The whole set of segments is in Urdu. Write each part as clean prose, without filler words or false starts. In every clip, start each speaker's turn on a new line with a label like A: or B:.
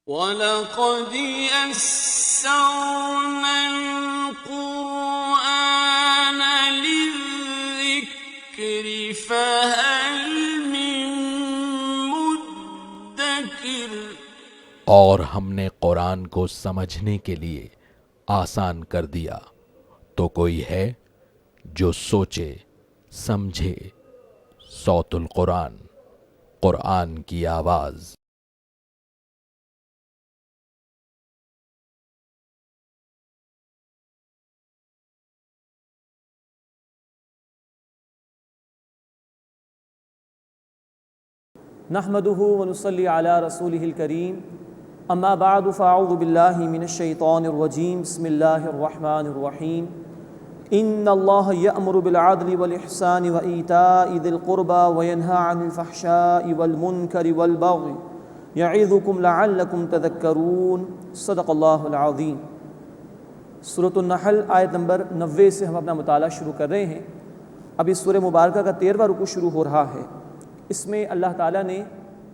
A: وَلَقَدْ يَسَّرْنَا الْقُرْآنَ لِلذِّكْرِ فَهَلْ مِن مُّدَّكِرٍ۔
B: اور ہم نے قرآن کو سمجھنے کے لیے آسان کر دیا، تو کوئی ہے جو سوچے سمجھے۔ صوت القرآن، قرآن کی آواز۔
C: نحمده ونصلي على رسوله الكريم اما بعد فاعوذ بالله من الشيطان الرجيم بسم الله الرحمن الرحيم ان الله يأمر بالعدل والإحسان وإيتاء ذي القربى وينهى عن الفحشاء والمنكر والبغي يعظكم لعلكم تذكرون صدق اللہ العظیم۔ سورۃ النحل آیت نمبر 90 سے ہم اپنا مطالعہ شروع کر رہے ہیں۔ اب اس سورہ مبارکہ کا 13واں رکوع شروع ہو رہا ہے۔ اس میں اللہ تعالیٰ نے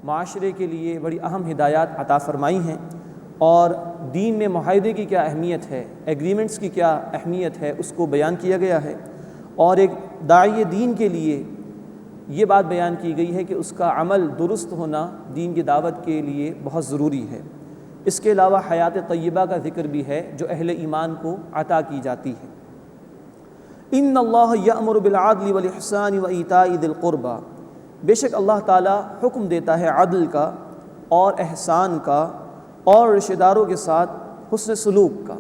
C: معاشرے کے لیے بڑی اہم ہدایات عطا فرمائی ہیں، اور دین میں معاہدے کی کیا اہمیت ہے، ایگریمنٹس کی کیا اہمیت ہے، اس کو بیان کیا گیا ہے۔ اور ایک داعی دین کے لیے یہ بات بیان کی گئی ہے کہ اس کا عمل درست ہونا دین کی دعوت کے لیے بہت ضروری ہے۔ اس کے علاوہ حیات طیبہ کا ذکر بھی ہے جو اہل ایمان کو عطا کی جاتی ہے۔ ان اللہ یأمر بالعدل والإحسان وإیتاء ذی القربى، بے شک اللہ تعالیٰ حکم دیتا ہے عدل کا اور احسان کا اور رشتہ داروں کے ساتھ حسن سلوک کا۔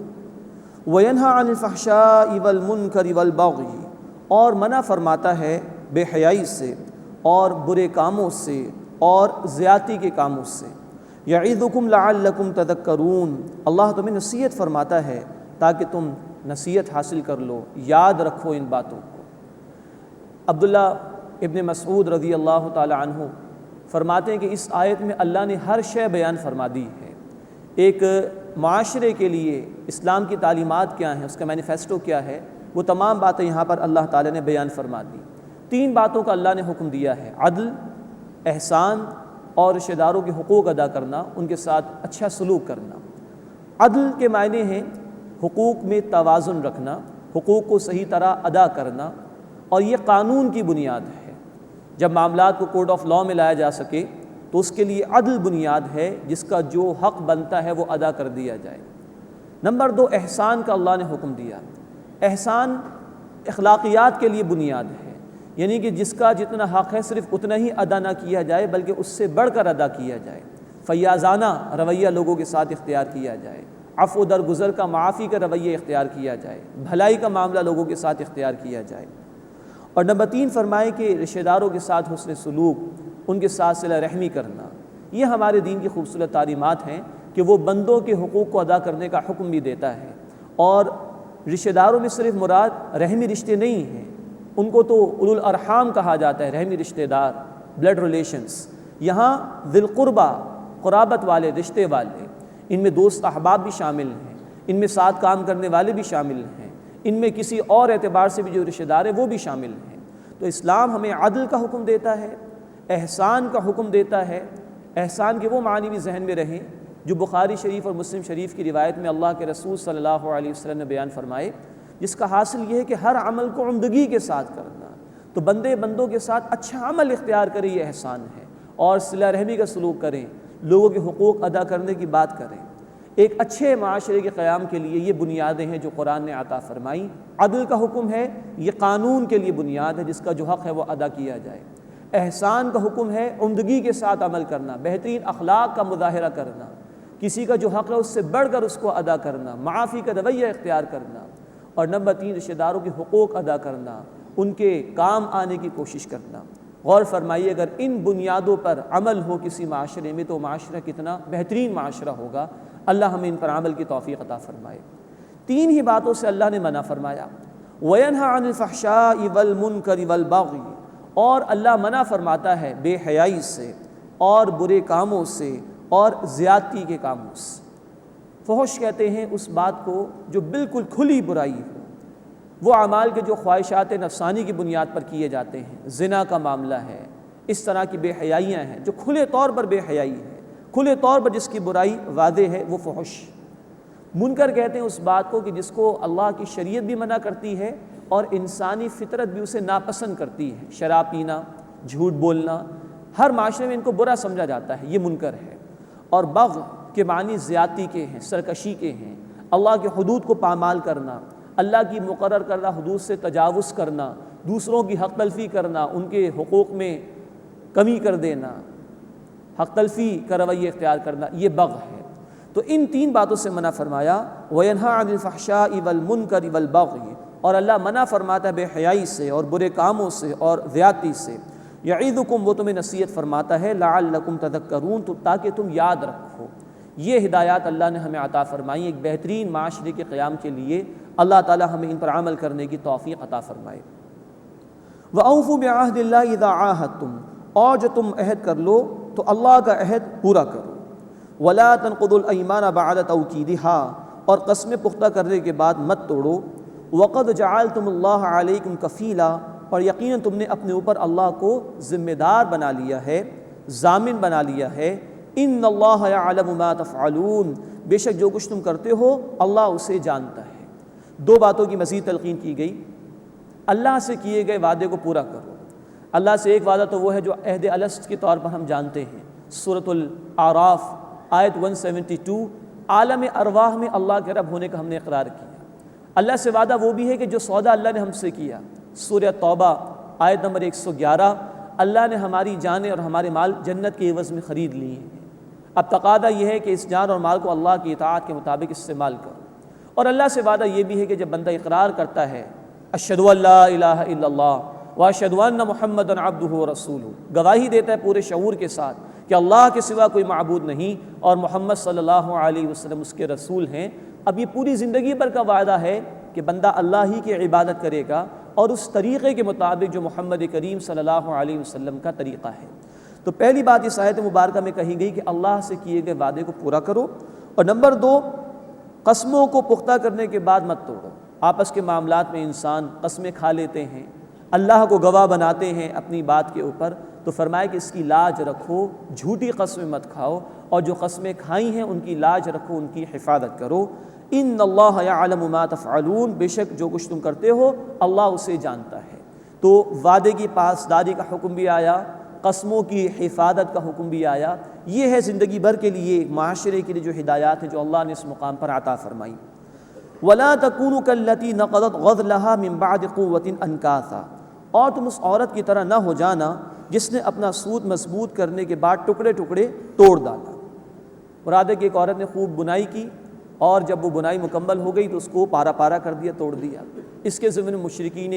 C: وَيَنْهَى عَنِ الْفَحْشَاءِ وَالْمُنْكَرِ وَالْبَغْيِ، اور منع فرماتا ہے بے حیائی سے اور برے کاموں سے اور زیادتی کے کاموں سے۔ یعظکم لعلکم تذکرون، اللہ تمہیں نصیحت فرماتا ہے تاکہ تم نصیحت حاصل کر لو، یاد رکھو ان باتوں کو۔ عبداللہ ابن مسعود رضی اللہ تعالی عنہ فرماتے ہیں کہ اس آیت میں اللہ نے ہر شے بیان فرما دی ہے۔ ایک معاشرے کے لیے اسلام کی تعلیمات کیا ہیں، اس کا مینیفیسٹو کیا ہے، وہ تمام باتیں یہاں پر اللہ تعالی نے بیان فرما دی۔ 3 باتوں کا اللہ نے حکم دیا ہے: عدل، احسان اور رشتہ داروں کے حقوق ادا کرنا، ان کے ساتھ اچھا سلوک کرنا۔ عدل کے معنی ہیں حقوق میں توازن رکھنا، حقوق کو صحیح طرح ادا کرنا، اور یہ قانون کی بنیاد ہے۔ جب معاملات کو کورٹ آف لاء میں لایا جا سکے تو اس کے لیے عدل بنیاد ہے، جس کا جو حق بنتا ہے وہ ادا کر دیا جائے۔ نمبر 2، احسان کا اللہ نے حکم دیا۔ احسان اخلاقیات کے لیے بنیاد ہے، یعنی کہ جس کا جتنا حق ہے صرف اتنا ہی ادا نہ کیا جائے بلکہ اس سے بڑھ کر ادا کیا جائے۔ فیاضانہ رویہ لوگوں کے ساتھ اختیار کیا جائے، عفو درگزر کا، معافی کا رویہ اختیار کیا جائے، بھلائی کا معاملہ لوگوں کے ساتھ اختیار کیا جائے۔ اور نمبر 3 فرمائے کہ رشتہ داروں کے ساتھ حسن سلوک، ان کے ساتھ صلہ رحمی کرنا۔ یہ ہمارے دین کی خوبصورت تعلیمات ہیں کہ وہ بندوں کے حقوق کو ادا کرنے کا حکم بھی دیتا ہے۔ اور رشتہ داروں میں صرف مراد رحمی رشتے نہیں ہیں، ان کو تو اولو الارحام کہا جاتا ہے، رحمی رشتہ دار، بلڈ ریلیشنز۔ یہاں ذی القربہ، قرابت والے، رشتے والے، ان میں دوست احباب بھی شامل ہیں، ان میں ساتھ کام کرنے والے بھی شامل ہیں، ان میں کسی اور اعتبار سے بھی جو رشتہ دار ہیں وہ بھی شامل ہیں۔ تو اسلام ہمیں عدل کا حکم دیتا ہے، احسان کا حکم دیتا ہے۔ احسان کے وہ معنی بھی ذہن میں رہیں جو بخاری شریف اور مسلم شریف کی روایت میں اللہ کے رسول صلی اللہ علیہ وسلم نے بیان فرمائے، جس کا حاصل یہ ہے کہ ہر عمل کو عمدگی کے ساتھ کرنا۔ تو بندوں کے ساتھ اچھا عمل اختیار کریں، یہ احسان ہے، اور صلہ رحمی کا سلوک کریں، لوگوں کے حقوق ادا کرنے کی بات کریں۔ ایک اچھے معاشرے کے قیام کے لیے یہ بنیادیں ہیں جو قرآن نے عطا فرمائی۔ عدل کا حکم ہے، یہ قانون کے لیے بنیاد ہے، جس کا جو حق ہے وہ ادا کیا جائے۔ احسان کا حکم ہے عمدگی کے ساتھ عمل کرنا، بہترین اخلاق کا مظاہرہ کرنا، کسی کا جو حق ہے اس سے بڑھ کر اس کو ادا کرنا، معافی کا رویہ اختیار کرنا۔ اور نمبر 3، رشتہ داروں کے حقوق ادا کرنا، ان کے کام آنے کی کوشش کرنا۔ غور فرمائیے، اگر ان بنیادوں پر عمل ہو کسی معاشرے میں تو معاشرہ کتنا بہترین معاشرہ ہوگا۔ اللہ ہمیں ان پر عمل کی توفیق عطا فرمائے۔ 3 ہی باتوں سے اللہ نے منع فرمایا۔ وَيَنْهَى عَنِ الْفَحْشَاءِ وَالْمُنْكَرِ وَالْبَغْيِ، اور اللہ منع فرماتا ہے بے حیائی سے اور برے کاموں سے اور زیادتی کے کاموں سے۔ فحش کہتے ہیں اس بات کو جو بالکل کھلی برائی ہو، وہ اعمال کے جو خواہشات نفسانی کی بنیاد پر کیے جاتے ہیں، زنا کا معاملہ ہے، اس طرح کی بے حیائیاں ہیں جو کھلے طور پر بے حیائی ہے، کھلے طور پر جس کی برائی واضح ہے وہ فحش۔ منکر کہتے ہیں اس بات کو کہ جس کو اللہ کی شریعت بھی منع کرتی ہے اور انسانی فطرت بھی اسے ناپسند کرتی ہے۔ شراب پینا، جھوٹ بولنا، ہر معاشرے میں ان کو برا سمجھا جاتا ہے، یہ منکر ہے۔ اور بغی کے معنی زیادتی کے ہیں، سرکشی کے ہیں، اللہ کے حدود کو پامال کرنا، اللہ کی مقرر کردہ حدود سے تجاوز کرنا، دوسروں کی حق تلفی کرنا، ان کے حقوق میں کمی کر دینا، حق تلفی کا رویہ اختیار کرنا، یہ بغی ہے۔ تو ان تین باتوں سے منع فرمایا، وَيَنْهَى عَنِ الْفَحْشَاءِ وَالْمُنْكَرِ وَالْبَغْيِ، اور اللہ منع فرماتا ہے بے حیائی سے اور برے کاموں سے اور زیادتی سے۔ یعظکم، وہ تمہیں نصیحت فرماتا ہے، لعلکم تذکرون، تاکہ تم یاد رکھو۔ یہ ہدایات اللہ نے ہمیں عطا فرمائی ایک بہترین معاشرے کے قیام کے لیے۔ اللہ تعالی ہمیں ان پر عمل کرنے کی توفیق عطا فرمائے۔ وَأَوْفُوا بِعَهْدِ اللَّهِ إِذَا عَاهَدتُّمْ، اور جو تم عہد کر لو تو اللہ کا عہد پورا کرو۔ وَلَا تَنقُضُوا الْأَيْمَانَ بَعْدَ تَوْكِيدِهَا، اور قسمیں پختہ کرنے کے بعد مت توڑو۔ وَقَدْ جَعَلْتُمُ اللَّهَ عَلَيْكُمْ كَفِيلًا، اور یقیناً تم نے اپنے اوپر اللہ کو ذمہ دار بنا لیا ہے، ضامن بنا لیا ہے۔ ان اللہ یعلم ما تفعلون، بے شک جو کچھ تم کرتے ہو اللہ اسے جانتا ہے۔ دو باتوں کی مزید تلقین کی گئی۔ اللہ سے کیے گئے وعدے کو پورا کرو۔ اللہ سے ایک وعدہ تو وہ ہے جو عہد الست کے طور پر ہم جانتے ہیں، سورۃ الاعراف آیت 172، عالم ارواح میں اللہ کے رب ہونے کا ہم نے اقرار کیا۔ اللہ سے وعدہ وہ بھی ہے کہ جو سودا اللہ نے ہم سے کیا، سورہ توبہ آیت نمبر 111، اللہ نے ہماری جانیں اور ہمارے مال جنت کے عوض میں خرید لیے ہیں۔ اب تقاضا یہ ہے کہ اس جان اور مال کو اللہ کی اطاعت کے مطابق استعمال کرو۔ اور اللہ سے وعدہ یہ بھی ہے کہ جب بندہ اقرار کرتا ہے اشہد ان لا الہ الا اللہ واشہد ان محمدا عبدہ ورسولہ، گواہی دیتا ہے پورے شعور کے ساتھ کہ اللہ کے سوا کوئی معبود نہیں اور محمد صلی اللہ علیہ وسلم اس کے رسول ہیں، اب یہ پوری زندگی بھر کا وعدہ ہے کہ بندہ اللہ ہی کی عبادت کرے گا اور اس طریقے کے مطابق جو محمد کریم صلی اللہ علیہ وسلم کا طریقہ ہے۔ تو پہلی بات اس آیت مبارکہ میں کہی گئی کہ اللہ سے کیے گئے وعدے کو پورا کرو، اور نمبر دو، قسموں کو پختہ کرنے کے بعد مت توڑو۔ آپس کے معاملات میں انسان قسمیں کھا لیتے ہیں، اللہ کو گواہ بناتے ہیں اپنی بات کے اوپر، تو فرمایا کہ اس کی لاج رکھو، جھوٹی قسمیں مت کھاؤ، اور جو قسمیں کھائی ہیں ان کی لاج رکھو، ان کی حفاظت کرو۔ ان اللہ یعلم ما تفعلون، بے شک جو کچھ تم کرتے ہو اللہ اسے جانتا ہے۔ تو وعدے کی پاسداری کا حکم بھی آیا، قسموں کی حفاظت کا حکم بھی آیا۔ یہ ہے زندگی بھر کے لیے معاشرے کے لیے جو ہدایات ہیں جو اللہ نے اس مقام پر عطا فرمائی۔ وَلَا تَكُونُوا كَالَّتِي نَقَضَتْ غَزْلَهَا مِن بَعْدِ قُوَّةٍ أَنْكَاثًا، اور تم اس عورت کی طرح نہ ہو جانا جس نے اپنا سود مضبوط کرنے کے بعد ٹکڑے ٹکڑے توڑ ڈالا۔ مراد ہے کہ ایک عورت نے خوب بنائی کی اور جب وہ بنائی مکمل ہو گئی تو اس کو پارا پارا کر دیا، توڑ دیا۔ اس کے ضمن مشرکین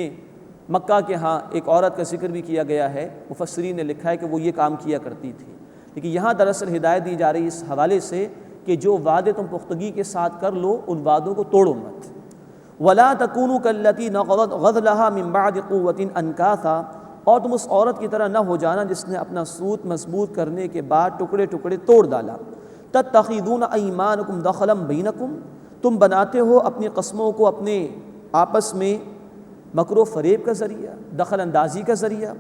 C: مکہ کے ہاں ایک عورت کا ذکر بھی کیا گیا ہے، مفسرین نے لکھا ہے کہ وہ یہ کام کیا کرتی تھی۔ لیکن یہاں دراصل ہدایت دی جا رہی اس حوالے سے کہ جو وعدے تم پختگی کے ساتھ کر لو ان وعدوں کو توڑو مت۔ وَلَا تَكُونُوا كَالَّتِي نَقَضَتْ غَزْلَهَا مِن بَعْدِ قُوَّةٍ أَنْكَاثًا، اور تم اس عورت کی طرح نہ ہو جانا جس نے اپنا سوت مضبوط کرنے کے بعد ٹکڑے ٹکڑے توڑ ڈالا۔ تَتَّخِذُونَ أَيْمَانَكُمْ دَخَلًا بَيْنَكُمْ، تم بناتے ہو اپنی قسموں کو اپنے آپس میں مکر و فریب کا ذریعہ، دخل اندازی کا ذریعہ۔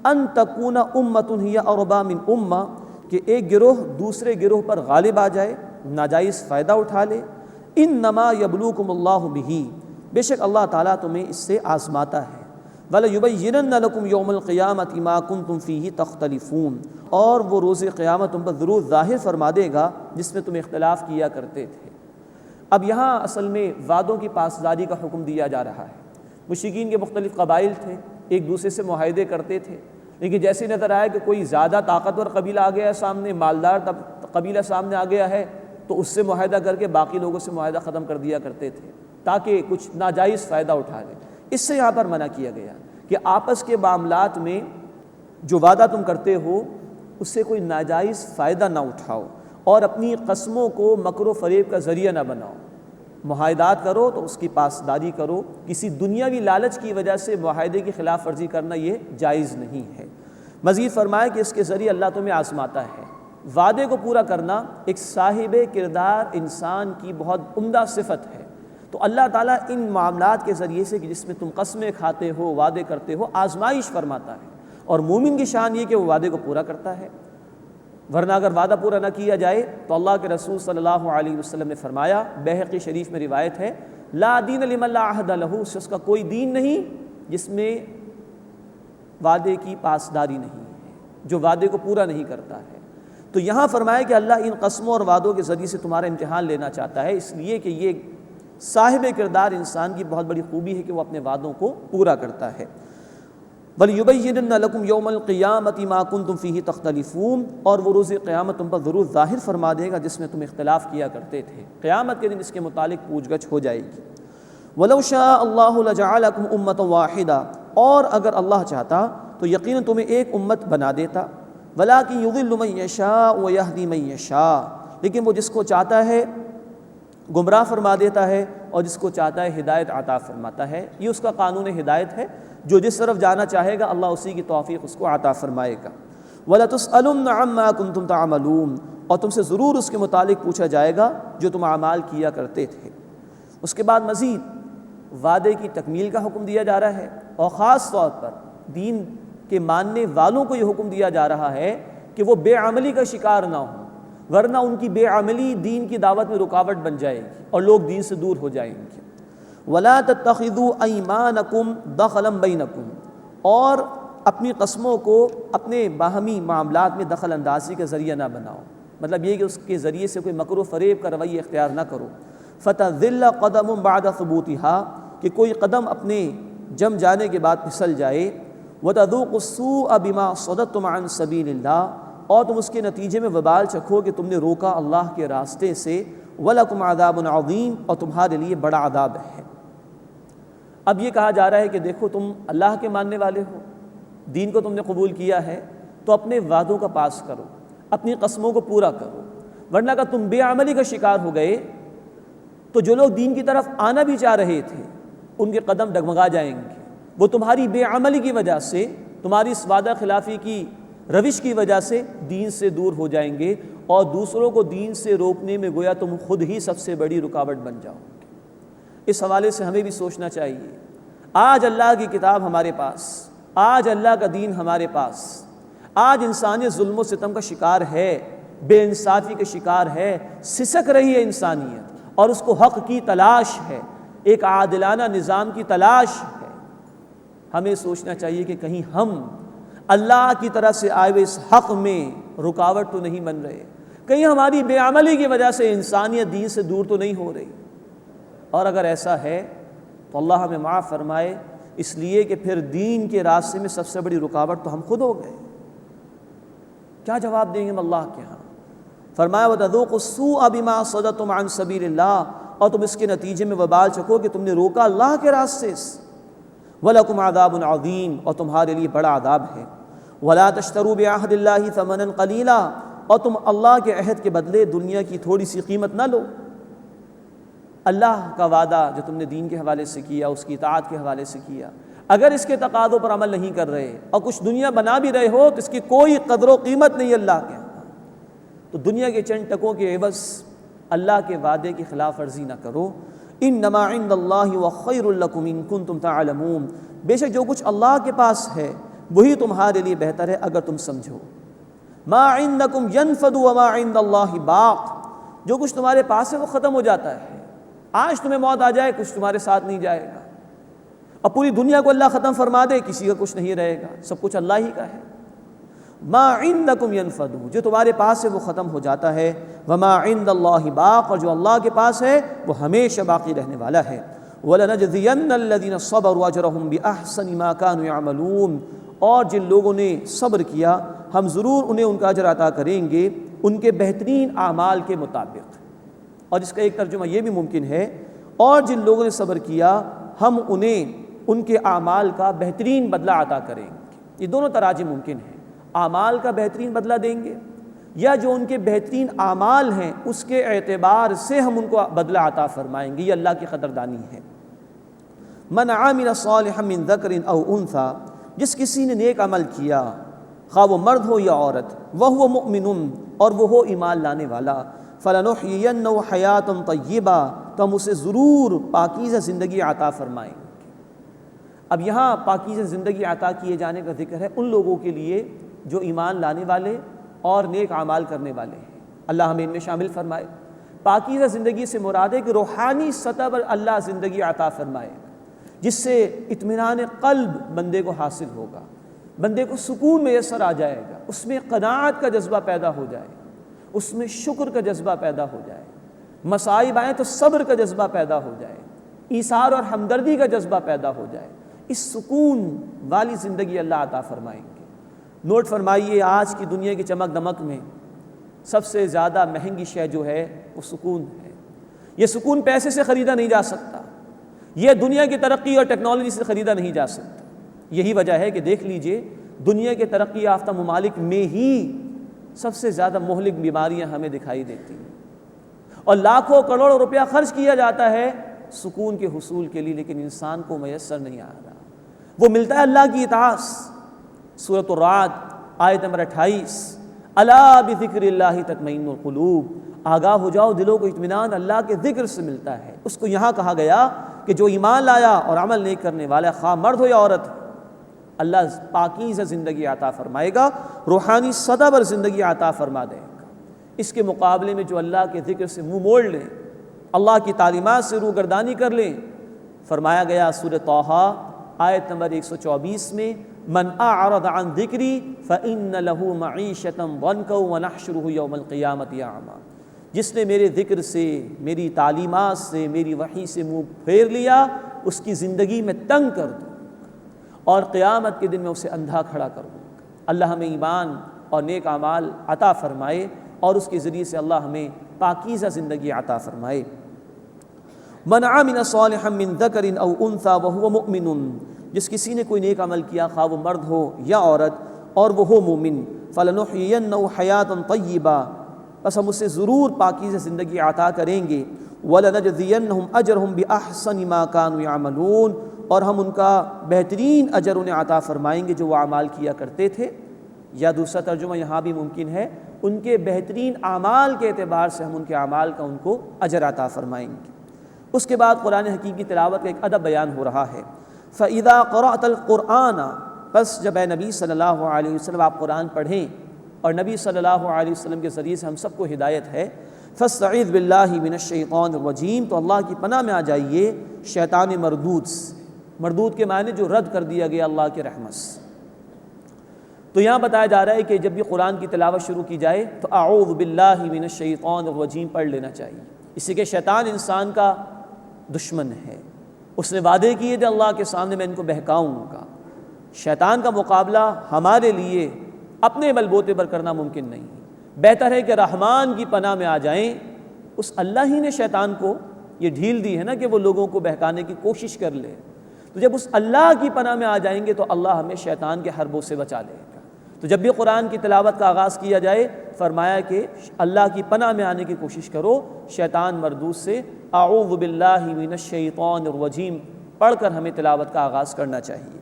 C: ان تکون امۃ ہی اربا من امہ، کہ ایک گروہ دوسرے گروہ پر غالب آ جائے، ناجائز فائدہ اٹھا لے۔ انما یبلوکم اللہ بہ، بے شک اللہ تعالیٰ تمہیں اس سے آزماتا ہے۔ وَلَيُبَيِّنَنَّ لَكُمْ يَوْمَ الْقِيَامَةِ مَا كُنْتُمْ فِيهِ تَخْتَلِفُونَ، اور وہ روز قیامت تم پر ضرور ظاہر فرما دے گا جس میں تم اختلاف کیا کرتے تھے۔ اب یہاں اصل میں وعدوں کی پاسداری کا حکم دیا جا رہا ہے۔ مشرکین کے مختلف قبائل تھے، ایک دوسرے سے معاہدے کرتے تھے، لیکن جیسے نظر آیا کہ کوئی زیادہ طاقتور قبیلہ آ گیا ہے سامنے، مالدار قبیلہ سامنے آ گیا ہے، تو اس سے معاہدہ کر کے باقی لوگوں سے معاہدہ ختم کر دیا کرتے تھے تاکہ کچھ ناجائز فائدہ اٹھا لیں۔ اس سے یہاں پر منع کیا گیا کہ آپس کے معاملات میں جو وعدہ تم کرتے ہو اس سے کوئی ناجائز فائدہ نہ اٹھاؤ، اور اپنی قسموں کو مکر و فریب کا ذریعہ نہ بناؤ۔ معاہدات کرو تو اس کی پاسداری کرو، کسی دنیاوی لالچ کی وجہ سے معاہدے کی خلاف ورزی کرنا یہ جائز نہیں ہے۔ مزید فرمایا کہ اس کے ذریعے اللہ تمہیں آزماتا ہے۔ وعدے کو پورا کرنا ایک صاحب کردار انسان کی بہت عمدہ صفت ہے، تو اللہ تعالیٰ ان معاملات کے ذریعے سے کہ جس میں تم قسمیں کھاتے ہو، وعدے کرتے ہو، آزمائش فرماتا ہے، اور مومن کی شان یہ کہ وہ وعدے کو پورا کرتا ہے۔ ورنہ اگر وعدہ پورا نہ کیا جائے تو اللہ کے رسول صلی اللہ علیہ وسلم نے فرمایا، بیہقی شریف میں روایت ہے، لا دین لمن لا عہد لہ، اس کا کوئی دین نہیں جس میں وعدے کی پاسداری نہیں ہے، جو وعدے کو پورا نہیں کرتا ہے۔ تو یہاں فرمایا کہ اللہ ان قسموں اور وعدوں کے ذریعے سے تمہارا امتحان لینا چاہتا ہے، اس لیے کہ یہ صاحب کردار انسان کی بہت بڑی خوبی ہے کہ وہ اپنے وعدوں کو پورا کرتا ہے۔ وَلْيُبَيِّنَنَّ لَكُمْ يَوْمَ الْقِيَامَةِ مَا كُنْتُمْ فِيهِ تَخْتَلِفُونَ، اور وہ روز قیامت تم پر ضرور ظاہر فرما دے گا جس میں تم اختلاف کیا کرتے تھے، قیامت کے دن اس کے متعلق پوچھ گچھ ہو جائے گی۔ وَلَوْ شَاءَ اللَّهُ لَجَعَلَكُمْ أُمَّةً وَاحِدَةً، اور اگر اللہ چاہتا تو یقیناً تمہیں ایک امت بنا دیتا، وَلَٰكِن يُضِلُّ مَن يَشَاءُ وَيَهْدِي مَن يَشَاءُ، لیکن وہ جس کو چاہتا ہے گمراہ فرما دیتا ہے اور جس کو چاہتا ہے ہدایت عطا فرماتا ہے۔ یہ اس کا قانون ہدایت ہے، جو جس طرف جانا چاہے گا اللہ اسی کی توفیق اس کو عطا فرمائے گا۔ وَلَتُسْأَلُنَّ عَمَّا كُنتُمْ تَعْمَلُونَ، اور تم سے ضرور اس کے متعلق پوچھا جائے گا جو تم اعمال کیا کرتے تھے۔ اس کے بعد مزید وعدے کی تکمیل کا حکم دیا جا رہا ہے، اور خاص طور پر دین کے ماننے والوں کو یہ حکم دیا جا رہا ہے کہ وہ بے عملی کا شکار نہ ہوں، ورنہ ان کی بے عملی دین کی دعوت میں رکاوٹ بن جائے گی اور لوگ دین سے دور ہو جائیں گے۔ وَلَا تَتَّخِذُوا أَيْمَانَكُمْ دَخَلًا بَيْنَكُمْ، اور اپنی قسموں کو اپنے باہمی معاملات میں دخل اندازی کا ذریعہ نہ بناؤ، مطلب یہ کہ اس کے ذریعے سے کوئی مکر و فریب کا رویہ اختیار نہ کرو۔ فَتَذِلَّ قَدَمٌ بَعْدَ ثُبُوتِهَا، کہ کوئی قدم اپنے جم جانے کے بعد پھسل جائے۔ وَتَذُوقُوا السُّوءَ بِمَا صَدَدتُّمْ عَنْ سَبِيلِ اللَّهِ، اور تم اس کے نتیجے میں وبال چکھو کہ تم نے روکا اللہ کے راستے سے۔ وَلَكُمْ عَذَابٌ عَظِيمٌ، اور تمہارے لیے بڑا عذاب ہے۔ اب یہ کہا جا رہا ہے کہ دیکھو تم اللہ کے ماننے والے ہو، دین کو تم نے قبول کیا ہے، تو اپنے وعدوں کا پاس کرو، اپنی قسموں کو پورا کرو، ورنہ اگر تم بے عملی کا شکار ہو گئے تو جو لوگ دین کی طرف آنا بھی چاہ رہے تھے ان کے قدم ڈگمگا جائیں گے، وہ تمہاری بے عملی کی وجہ سے، تمہاری اس وعدہ خلافی کی روش کی وجہ سے دین سے دور ہو جائیں گے، اور دوسروں کو دین سے روکنے میں گویا تم خود ہی سب سے بڑی رکاوٹ بن جاؤ گے۔ اس حوالے سے ہمیں بھی سوچنا چاہیے، آج اللہ کی کتاب ہمارے پاس، آج اللہ کا دین ہمارے پاس، آج انسانیت ظلم و ستم کا شکار ہے، بے انصافی کا شکار ہے، سسک رہی ہے انسانیت، اور اس کو حق کی تلاش ہے، ایک عادلانہ نظام کی تلاش ہے۔ ہمیں سوچنا چاہیے کہ کہیں ہم اللہ کی طرف سے آئے ہوئے اس حق میں رکاوٹ تو نہیں بن رہے، کہیں ہماری بے عملی کی وجہ سے انسانیت دین سے دور تو نہیں ہو رہی، اور اگر ایسا ہے تو اللہ ہمیں معاف فرمائے، اس لیے کہ پھر دین کے راستے میں سب سے بڑی رکاوٹ تو ہم خود ہو گئے۔ کیا جواب دیں گے ہم اللہ کے ہاں؟ فرمایا وَتَذُوقُوا السُّوءَ بِمَا صَدَدتُّمْ عَنْ سَبِيلِ اللَّهِ، اور تم اس کے نتیجے میں وبال چکو کہ تم نے روکا اللہ کے راستے سے۔ وَلَكُمْ عَذَابٌ عَظِيمٌ، اور تمہارے لیے بڑا عذاب ہے۔ وَلَا تَشْتَرُوا بِعَهْدِ اللَّهِ ثَمَنًا قَلِيلًا، اور تم اللہ کے عہد کے بدلے دنیا کی تھوڑی سی قیمت نہ لو۔ اللہ کا وعدہ جو تم نے دین کے حوالے سے کیا، اس کی اطاعت کے حوالے سے کیا، اگر اس کے تقاضوں پر عمل نہیں کر رہے اور کچھ دنیا بنا بھی رہے ہو تو اس کی کوئی قدر و قیمت نہیں اللہ کے ہاں، تو دنیا کے چند ٹکوں کے عوض اللہ کے وعدے کی خلاف ورزی نہ کرو۔ انما عند اللہ وخیر لکم ان کنتم تعلمون، بے شک جو کچھ اللہ کے پاس ہے وہی تمہارے لیے بہتر ہے اگر تم سمجھو۔ ما عندکم ینفد وما عند اللہ باق، جو کچھ تمہارے پاس ہے وہ ختم ہو جاتا ہے، آج تمہیں موت آ جائے کچھ تمہارے ساتھ نہیں جائے گا، اب پوری دنیا کو اللہ ختم فرما دے کسی کا کچھ نہیں رہے گا، سب کچھ اللہ ہی کا ہے۔ ما عندکم ینفد، جو تمہارے پاس ہے وہ ختم ہو جاتا ہے، وما عند اللہ باق، اور جو اللہ کے پاس ہے وہ ہمیشہ باقی رہنے والا ہے۔ وَلَنَجْزِيَنَّ الَّذِينَ صَبَرُوا أَجْرَهُمْ بِأَحْسَنِ مَا كَانُوا يَعْمَلُونَ، اور جن لوگوں نے صبر کیا ہم ضرور انہیں ان کا اجر عطا کریں گے ان کے بہترین اعمال کے مطابق۔ اور اس کا ایک ترجمہ یہ بھی ممکن ہے، اور جن لوگوں نے صبر کیا ہم انہیں ان کے اعمال کا بہترین بدلہ عطا کریں گے۔ یہ دونوں تراجم ممکن ہیں، اعمال کا بہترین بدلہ دیں گے، یا جو ان کے بہترین اعمال ہیں اس کے اعتبار سے ہم ان کو بدلہ عطا فرمائیں گے، یہ اللہ کی قدردانی ہے۔ من عامل صالحا من ذکر او انثی، جس کسی نے نیک عمل کیا خواہ وہ مرد ہو یا عورت، وہو مؤمن، اور وہ ہو ایمان لانے والا، فلنحیینہ حیاتا طیبہ، تو ہم اسے ضرور پاکیزہ زندگی عطا فرمائیں گے۔ اب یہاں پاکیزہ زندگی عطا کیے جانے کا ذکر ہے ان لوگوں کے لیے جو ایمان لانے والے اور نیک اعمال کرنے والے ہیں۔ اللہ ہمیں ان میں شامل فرمائے۔ پاکیزہ زندگی سے مراد ہے کہ روحانی سطح پر اللہ زندگی عطا فرمائے جس سے اطمینان قلب بندے کو حاصل ہوگا، بندے کو سکون میسر آ جائے گا، اس میں قناعت کا جذبہ پیدا ہو جائے، اس میں شکر کا جذبہ پیدا ہو جائے، مصائب آئیں تو صبر کا جذبہ پیدا ہو جائے، ایثار اور ہمدردی کا جذبہ پیدا ہو جائے۔ اس سکون والی زندگی اللہ عطا فرمائیں گے۔ نوٹ فرمائیے، آج کی دنیا کی چمک دمک میں سب سے زیادہ مہنگی شے جو ہے وہ سکون ہے۔ یہ سکون پیسے سے خریدا نہیں جا سکتا، یہ دنیا کی ترقی اور ٹیکنالوجی سے خریدا نہیں جا سکتا۔ یہی وجہ ہے کہ دیکھ لیجئے دنیا کے ترقی یافتہ ممالک میں ہی سب سے زیادہ مہلک بیماریاں ہمیں دکھائی دیتی ہیں، اور لاکھوں کروڑوں روپیہ خرچ کیا جاتا ہے سکون کے حصول کے لیے، لیکن انسان کو میسر نہیں آ رہا۔ وہ ملتا ہے اللہ کی اطاعت۔ سورۃ الرعد آیت نمبر 28، الا بذکر اللہ تطمئن القلوب، آگاہ ہو جاؤ، دلوں کو اطمینان اللہ کے ذکر سے ملتا ہے۔ اس کو یہاں کہا گیا کہ جو ایمان لایا اور عمل نیک کرنے والا، خواہ مرد ہو یا عورت، اللہ پاکیزہ زندگی عطا فرمائے گا، روحانی سطح پر زندگی عطا فرما دے گا۔ اس کے مقابلے میں جو اللہ کے ذکر سے منہ موڑ لیں، اللہ کی تعلیمات سے روگردانی کر لیں، فرمایا گیا سورۃ طٰہٰ آیت نمبر 124 میں، من اعرض عن ذکری فإن له معیشۃ ضنکا ونحشرہ یوم القیامۃ اعمیٰ، جس نے میرے ذکر سے، میری تعلیمات سے، میری وحی سے منہ پھیر لیا، اس کی زندگی میں تنگ کر دوں اور قیامت کے دن میں اسے اندھا کھڑا کر دوں گا۔ اللہ ہمیں ایمان اور نیک اعمال عطا فرمائے اور اس کے ذریعے سے اللہ ہمیں پاکیزہ زندگی عطا فرمائے۔ من عمل صالحا من ذکر او انثی وهو مؤمن، جس کسی نے کوئی نیک عمل کیا، خواہ وہ مرد ہو یا عورت، اور وہ ہو مومن، فلنحیینہ حیاتا طیبہ، بس ہم اسے ضرور پاکیزہ زندگی عطا کریں گے، ولنجزینہم اجرہم باحسن ما كانوا یعملون، اور ہم ان کا بہترین اجر انہیں عطا فرمائیں گے جو وہ اعمال کیا کرتے تھے، یا دوسرا ترجمہ یہاں بھی ممکن ہے، ان کے بہترین اعمال کے اعتبار سے ہم ان کے اعمال کا ان کو اجر عطا فرمائیں گے۔ اس کے بعد قرآن حکیم کی تلاوت کا ایک ادب بیان ہو رہا ہے۔ فَإِذَا قَرَأْتَ الْقُرْآنَ، بس جب اے نبی صلی اللہ علیہ وسلم آپ قرآن پڑھیں، اور نبی صلی اللہ علیہ وسلم کے ذریعے سے ہم سب کو ہدایت ہے، فَاسْتَعِذْ بِاللَّهِ مِنَ الشَّيْطَانِ الرَّجِيمِ، تو اللہ کی پناہ میں آ جائیے شیطان مردود سے۔ مردود کے معنی جو رد کر دیا گیا اللہ کی رحمت سے۔ تو یہاں بتایا جا رہا ہے کہ جب بھی قرآن کی تلاوت شروع کی جائے تو اعوذ باللہ من الشیطان الرجیم پڑھ لینا چاہیے، اسی کہ شیطان انسان کا دشمن ہے، اس نے وعدے کیے کہ اللہ کے سامنے میں ان کو بہکاؤں گا۔ شیطان کا مقابلہ ہمارے لیے اپنے بلبوتے پر کرنا ممکن نہیں ہے، بہتر ہے کہ رحمان کی پناہ میں آ جائیں۔ اس اللہ ہی نے شیطان کو یہ ڈھیل دی ہے نا کہ وہ لوگوں کو بہکانے کی کوشش کر لے، تو جب اس اللہ کی پناہ میں آ جائیں گے تو اللہ ہمیں شیطان کے حربوں سے بچا لے گا۔ تو جب بھی قرآن کی تلاوت کا آغاز کیا جائے فرمایا کہ اللہ کی پناہ میں آنے کی کوشش کرو شیطان مردود سے، اعوذ باللہ من الشیطان الرجیم پڑھ کر ہمیں تلاوت کا آغاز کرنا چاہیے۔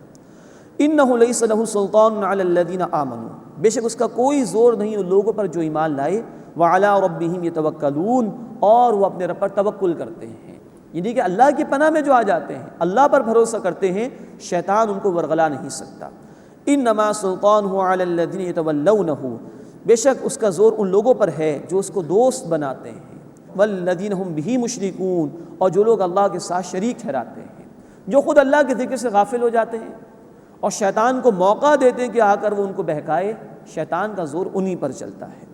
C: انہ لیس لہ سلطان علی الذین آمنوا، بے شک اس کا کوئی زور نہیں ان لوگوں پر جو ایمان لائے، وعلی ربہم یتوکلون، اور وہ اپنے رب پر توکل کرتے ہیں، یعنی کہ اللہ کی پناہ میں جو آ جاتے ہیں، اللہ پر بھروسہ کرتے ہیں، شیطان ان کو ورغلا نہیں سکتا۔ انما سلطانہ علی الذین یتولونہ، بے شک اس کا زور ان لوگوں پر ہے جو اس کو دوست بناتے ہیں، والذین ہم بہ مشرکون، اور جو لوگ اللہ کے ساتھ شریک ٹھہراتے ہیں، جو خود اللہ کے ذکر سے غافل ہو جاتے ہیں اور شیطان کو موقع دیتے ہیں کہ آ کر وہ ان کو بہکائے، شیطان کا زور انہی پر چلتا ہے۔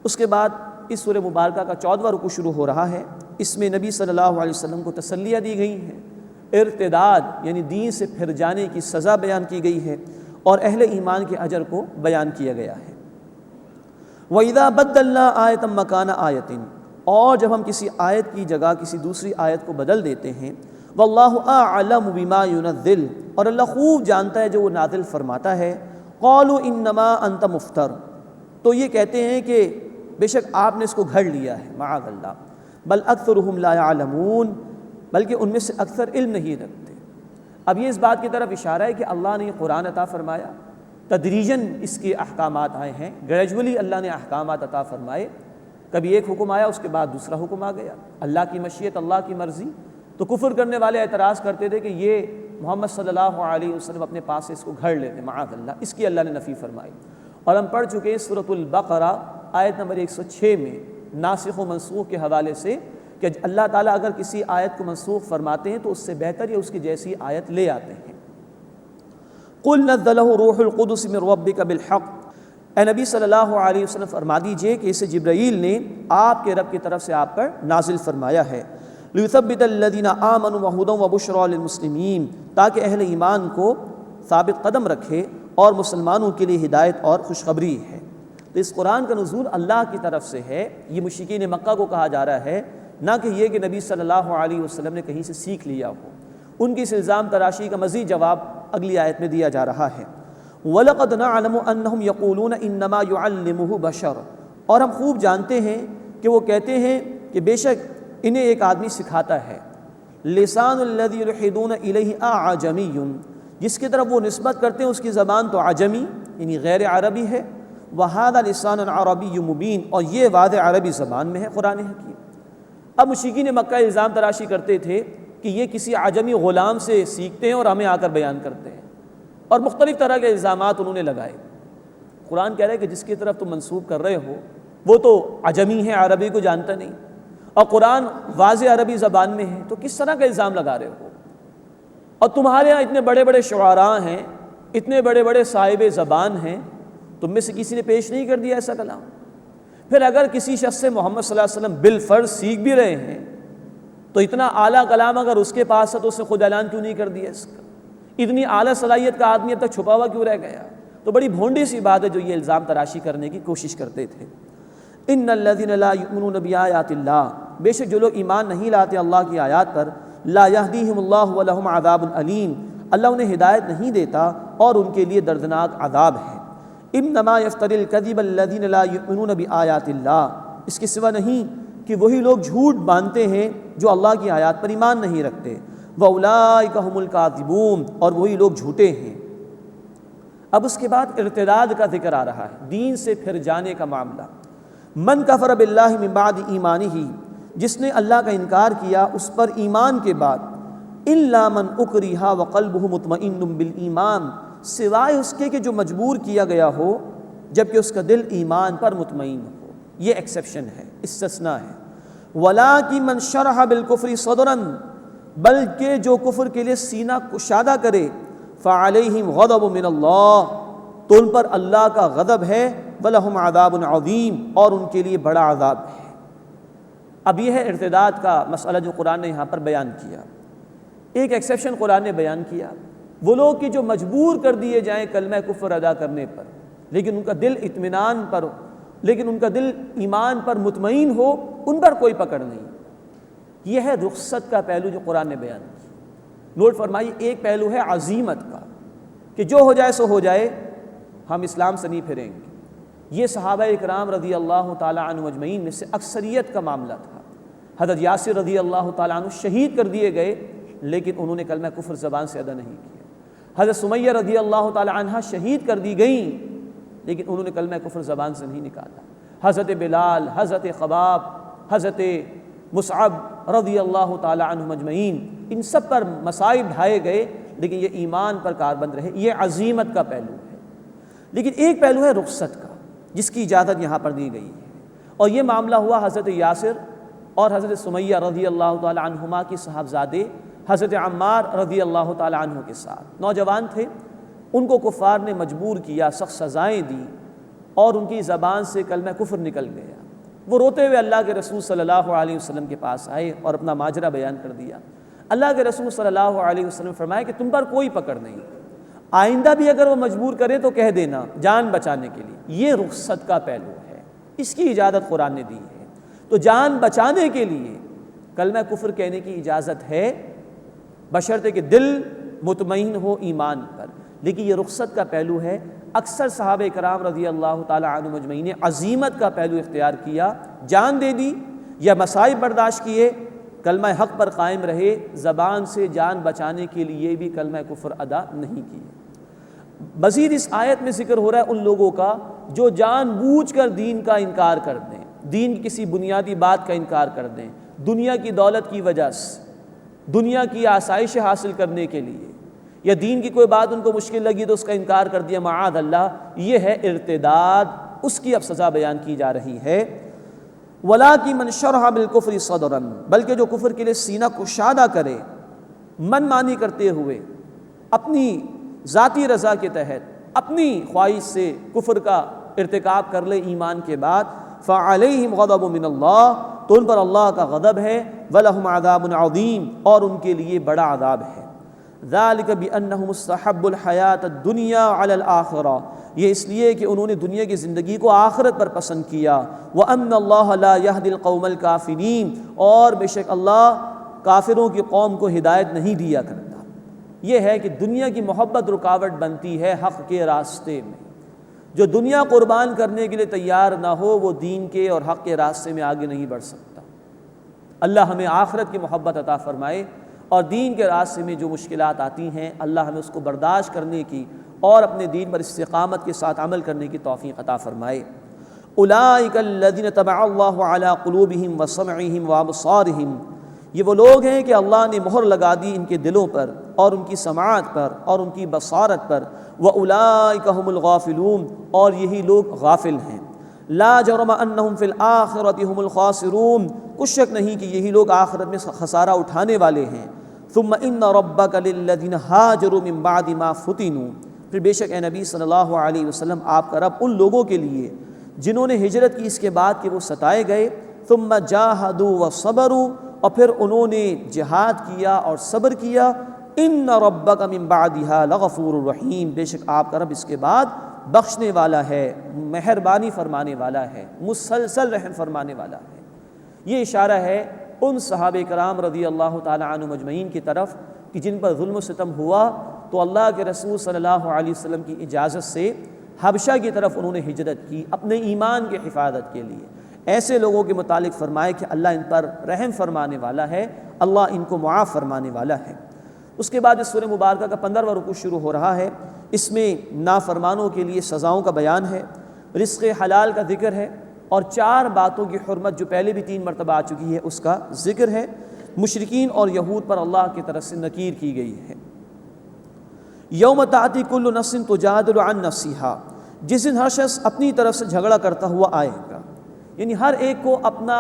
C: اس کے بعد اس سورہ مبارکہ کا 14واں رکوع شروع ہو رہا ہے، اس میں نبی صلی اللہ علیہ وسلم کو تسلیہ دی گئی ہیں، ارتداد یعنی دین سے پھر جانے کی سزا بیان کی گئی ہے، اور اہل ایمان کے اجر کو بیان کیا گیا ہے۔ وَإِذَا بَدَّلْنَا آیَةً مَّكَانَ آیَةٍ، اور جب ہم کسی آیت کی جگہ کسی دوسری آیت کو بدل دیتے ہیں، وَاللَّهُ أَعْلَمُ بِمَا يُنَزِّلُ، اور اللہ خوب جانتا ہے جو وہ نازل فرماتا ہے، قَالُوا إِنَّمَا أَنْتَ مُفْتَرٍ، تو یہ کہتے ہیں کہ بے شک آپ نے اس کو گھڑ لیا ہے، معاذ اللہ، بل اکثرهم لا يعلمون، بلکہ ان میں سے اکثر علم نہیں رکھتے۔ اب یہ اس بات کی طرف اشارہ ہے کہ اللہ نے یہ قرآن عطا فرمایا، تدریجاً اس کے احکامات آئے ہیں، گریجولی اللہ نے احکامات عطا فرمائے، کبھی ایک حکم آیا اس کے بعد دوسرا حکم آ گیا، اللہ کی مشیت، اللہ کی مرضی۔ تو کفر کرنے والے اعتراض کرتے تھے کہ یہ محمد صلی اللہ علیہ وسلم اپنے پاس سے اس کو گھڑ لیتے، معاذ اللہ، اس کی اللہ نے نفی فرمائی۔ اور ہم پڑھ چکے ہیں سورۃ البقرہ آیت نمبر 106 میں ناسخ و منسوخ کے حوالے سے کہ اللہ تعالیٰ اگر کسی آیت کو منسوخ فرماتے ہیں تو اس سے بہتر یا اس کی جیسی آیت لے آتے ہیں۔ قُلْ نَزَّلَهُ رُوحُ الْقُدُسِ مِنْ رَبِّكَ بِالْحَقِّ، اے نبی صلی اللہ علیہ وسلم فرما دیجئے کہ اسے جبرائیل نے آپ کے رب کی طرف سے آپ پر نازل فرمایا ہے، لِيُثَبِّتَ الَّذِينَ آمَنُوا وَهُدًى وَبُشْرَى لِلْمُسْلِمِينَ، تاکہ اہل ایمان کو ثابت قدم رکھے اور مسلمانوں کے لیے ہدایت اور خوشخبری ہے۔ تو اس قرآن کا نزول اللہ کی طرف سے ہے، یہ مشرکین مکہ کو کہا جا رہا ہے، نہ کہ یہ کہ نبی صلی اللہ علیہ وسلم نے کہیں سے سیکھ لیا ہو۔ ان کی اس الزام تراشی کا مزید جواب اگلی آیت میں دیا جا رہا ہے، وَلَقَدْ نَعْلَمُ أَنَّهُمْ يَقُولُونَ إِنَّمَا يُعَلِّمُهُ بَشَرٌ، اور ہم خوب جانتے ہیں کہ وہ کہتے ہیں کہ بے شک انہیں ایک آدمی سکھاتا ہے، لِسَانُ الَّذِي يُلْحِدُونَ إِلَيْهِ أَعْجَمِيٌّ، جس کی طرف وہ نسبت کرتے ہیں اس کی زبان تو عجمی یعنی غیر عربی ہے، وَهَذَا لِسَانٌ عَرَبِيٌّ مُبِينٌ، اور یہ واضح عربی زبان میں ہے قرآن حکیم۔ اب مشرکین مکہ الزام تراشی کرتے تھے کہ یہ کسی عجمی غلام سے سیکھتے ہیں اور ہمیں آ کر بیان کرتے ہیں، اور مختلف طرح کے الزامات انہوں نے لگائے۔ قرآن کہہ رہا ہے کہ جس کی طرف تم منسوب کر رہے ہو وہ تو عجمی ہے، عربی کو جانتا نہیں، اور قرآن واضح عربی زبان میں ہے، تو کس طرح کا الزام لگا رہے ہو؟ اور تمہارے ہاں اتنے بڑے بڑے شعراء ہیں، اتنے بڑے بڑے صاحب زبان ہیں، تم میں سے کسی نے پیش نہیں کر دیا ایسا کلام؟ پھر اگر کسی شخص سے محمد صلی اللہ علیہ وسلم بالفرض سیکھ بھی رہے ہیں تو اتنا اعلیٰ کلام اگر اس کے پاس ہے تو اس نے خود اعلان کیوں نہیں کر دیا اس کا؟ اتنی اعلیٰ صلاحیت کا آدمی اب تک چھپا ہوا کیوں رہ گیا؟ تو بڑی بھونڈی سی بات ہے جو یہ الزام تراشی کرنے کی کوشش کرتے تھے۔ ان الذین لا یؤمنون بآیات اللہ، بے شک جو لوگ ایمان نہیں لاتے اللہ کی آیات پر، لا یہدیہم اللہ ولہم عذاب علیم، اللہ انہیں ہدایت نہیں دیتا اور ان کے لیے دردناک عذاب ہے۔ انما یفتری الکذب الذین لا یؤمنون بآیات اللہ، اس کے سوا نہیں کہ وہی لوگ جھوٹ باندھتے ہیں جو اللہ کی آیات پر ایمان نہیں رکھتے، وَأُولَٰئِکَ هُمُ الْکاذِبُونَ، اور وہی لوگ جھوٹے ہیں۔ اب اس کے بعد ارتداد کا ذکر آ رہا ہے، دین سے پھر جانے کا معاملہ۔ من کفر باللہ من بعد ایمانہ، جس نے اللہ کا انکار کیا اس پر ایمان کے بعد، الا من اکرہ وقلبہ مطمئن بالایمان، سوائے اس کے کہ جو مجبور کیا گیا ہو جبکہ اس کا دل ایمان پر مطمئن ہو، یہ ایکسیپشن ہے، استثناء ہے۔ وَلَٰكِن مَّن شَرَحَ بِالْكُفْرِ صَدْرًا، بلکہ جو کفر کے لیے سینہ کشادہ کرے، فَعَلَيْهِمْ غَضَبٌ مِّنَ اللَّهِ، تو ان پر اللہ کا غضب ہے، وَلَهُمْ عَذَابٌ عَظِيمٌ، اور ان کے لیے بڑا عذاب ہے۔ اب یہ ہے ارتداد کا مسئلہ جو قرآن نے یہاں پر بیان کیا۔ ایک ایکسیپشن قرآن نے بیان کیا، وہ لوگ کہ جو مجبور کر دیے جائیں کلمہ کفر ادا کرنے پر لیکن ان کا دل اطمینان پر، لیکن ان کا دل ایمان پر مطمئن ہو، ان پر کوئی پکڑ نہیں۔ یہ ہے رخصت کا پہلو جو قرآن نے بیان کیا۔ نوٹ فرمائیے، ایک پہلو ہے عزیمت کا کہ جو ہو جائے سو ہو جائے، ہم اسلام سے نہیں پھریں گے۔ یہ صحابہ اکرام رضی اللہ تعالیٰ عنہ اجمعین میں سے اکثریت کا معاملہ تھا۔ حضرت یاسر رضی اللہ تعالیٰ عنہ شہید کر دیے گئے لیکن انہوں نے کلمہ کفر زبان سے ادا نہیں کیا۔ حضرت سمیہ رضی اللہ تعالیٰ عنہ شہید کر دی گئیں لیکن انہوں نے کلمہ کفر زبان سے نہیں نکالا۔ حضرت بلال، حضرت خباب، حضرت مصعب رضی اللہ تعالیٰ عنہ مجمعین، ان سب پر مصائب ڈھائے گئے لیکن یہ ایمان پر کاربند رہے۔ یہ عزیمت کا پہلو ہے۔ لیکن ایک پہلو ہے رخصت کا جس کی اجازت یہاں پر دی گئی ہے، اور یہ معاملہ ہوا حضرت یاسر اور حضرت سمیہ رضی اللہ تعالیٰ عنہما کی صاحبزادے حضرت عمار رضی اللہ تعالیٰ عنہ کے ساتھ۔ نوجوان تھے، ان کو کفار نے مجبور کیا، سخت سزائیں دی اور ان کی زبان سے کلمہ کفر نکل گیا۔ وہ روتے ہوئے اللہ کے رسول صلی اللہ علیہ وسلم کے پاس آئے اور اپنا ماجرا بیان کر دیا۔ اللہ کے رسول صلی اللہ علیہ وسلم فرمائے کہ تم پر کوئی پکڑ نہیں، آئندہ بھی اگر وہ مجبور کرے تو کہہ دینا جان بچانے کے لیے۔ یہ رخصت کا پہلو ہے، اس کی اجازت قرآن نے دی ہے۔ تو جان بچانے کے لیے کلمہ کفر کہنے کی اجازت ہے بشرطے کہ دل مطمئن ہو ایمان پر، لیکن یہ رخصت کا پہلو ہے۔ اکثر صحابہ کرام رضی اللہ تعالیٰ عنہ مجمعین نے عزیمت کا پہلو اختیار کیا، جان دے دی یا مصائب برداشت کیے، کلمہ حق پر قائم رہے، زبان سے جان بچانے کے لیے بھی کلمہ کفر ادا نہیں کیے۔ مزید اس آیت میں ذکر ہو رہا ہے ان لوگوں کا جو جان بوجھ کر دین کا انکار کر دیں، دین کی کسی بنیادی بات کا انکار کر دیں، دنیا کی دولت کی وجہ سے، دنیا کی آسائش حاصل کرنے کے لیے، یا دین کی کوئی بات ان کو مشکل لگی تو اس کا انکار کر دیا، معاذ اللہ، یہ ہے ارتداد، اس کی اب سزا بیان کی جا رہی ہے۔ وَلَٰكِن مَنْ شَرَحَ بِالْكُفْرِ صَدْرًا، بلکہ جو کفر کے لیے سینہ کشادہ کرے، من مانی کرتے ہوئے، اپنی ذاتی رضا کے تحت، اپنی خواہش سے کفر کا ارتکاب کر لے ایمان کے بعد، فَعَلَيْهِمْ غَضَبٌ مِّنَ اللَّهِ، تو ان پر اللہ کا غضب ہے، وَلَهُمْ عَذَابٌ عَظِيمٌ، اور ان کے لیے بڑا عذاب ہے۔ ذَلِكَ بِأَنَّهُمُ اسْتَحَبُّوا الْحَيَاةَ الدُّنْيَا عَلَى الْآخِرَةِ، یہ اس لیے کہ انہوں نے دنیا کی زندگی کو آخرت پر پسند کیا، وَأَنَّ اللَّهَ لَا يَهْدِي الْقَوْمَ الْكَافِرِينَ، اور بے شک اللہ کافروں کی قوم کو ہدایت نہیں دیا کرتا۔ یہ ہے کہ دنیا کی محبت رکاوٹ بنتی ہے حق کے راستے میں۔ جو دنیا قربان کرنے کے لیے تیار نہ ہو وہ دین کے اور حق کے راستے میں آگے نہیں بڑھ سکتا۔ اللہ ہمیں آخرت کی محبت عطا فرمائے، اور دین کے راستے میں جو مشکلات آتی ہیں اللہ ہمیں اس کو برداشت کرنے کی اور اپنے دین پر استقامت کے ساتھ عمل کرنے کی توفیق عطا فرمائے۔ اولئک الذین طبع اللہ علی قلوبہم وسمعہم وابصارہم، یہ وہ لوگ ہیں کہ اللہ نے مہر لگا دی ان کے دلوں پر اور ان کی سماعت پر اور ان کی بصارت پر، وَأُولَٰئِكَ هُمُ الْغَافِلُونَ، اور یہی لوگ غافل ہیں۔ لا جرم انہم فی الآخرۃ ہم الخاسرون، کچھ شک نہیں کہ یہی لوگ آخرت میں خسارہ اٹھانے والے ہیں۔ ثم ان ربک للذین ہاجروا من بعد ما فتنوا، پھر بے شک اے نبی صلی اللہ علیہ وسلم آپ کا رب ان لوگوں کے لیے جنہوں نے ہجرت کی اس کے بعد کہ وہ ستائے گئے، ثم جاہدوا وصبروا، اور پھر انہوں نے جہاد کیا اور صبر کیا، ان ربک من بعدها لغفور الرحیم، بے شک آپ کا رب اس کے بعد بخشنے والا ہے، مہربانی فرمانے والا ہے، مسلسل رحم فرمانے والا ہے۔ یہ اشارہ ہے ان صحابہ کرام رضی اللہ تعالی عنہ مجمعین کی طرف کہ جن پر ظلم و ستم ہوا تو اللہ کے رسول صلی اللہ علیہ وسلم کی اجازت سے حبشہ کی طرف انہوں نے ہجرت کی اپنے ایمان کی حفاظت کے لیے۔ ایسے لوگوں کے متعلق فرمائے کہ اللہ ان پر رحم فرمانے والا ہے، اللہ ان کو معاف فرمانے والا ہے۔ اس کے بعد اس سورہ مبارکہ کا 15واں رکوع شروع ہو رہا ہے۔ اس میں نافرمانوں کے لیے سزاؤں کا بیان ہے، رزق حلال کا ذکر ہے، اور 4 باتوں کی حرمت جو پہلے بھی 3 مرتبہ آ چکی ہے اس کا ذکر ہے۔ مشرکین اور یہود پر اللہ کی طرف سے نکیر کی گئی ہے۔ یوم تأتی کل نفس تجادل عن نفسہا، جس دن ہر شخص اپنی طرف سے جھگڑا کرتا ہوا آئے گا، یعنی ہر ایک کو اپنا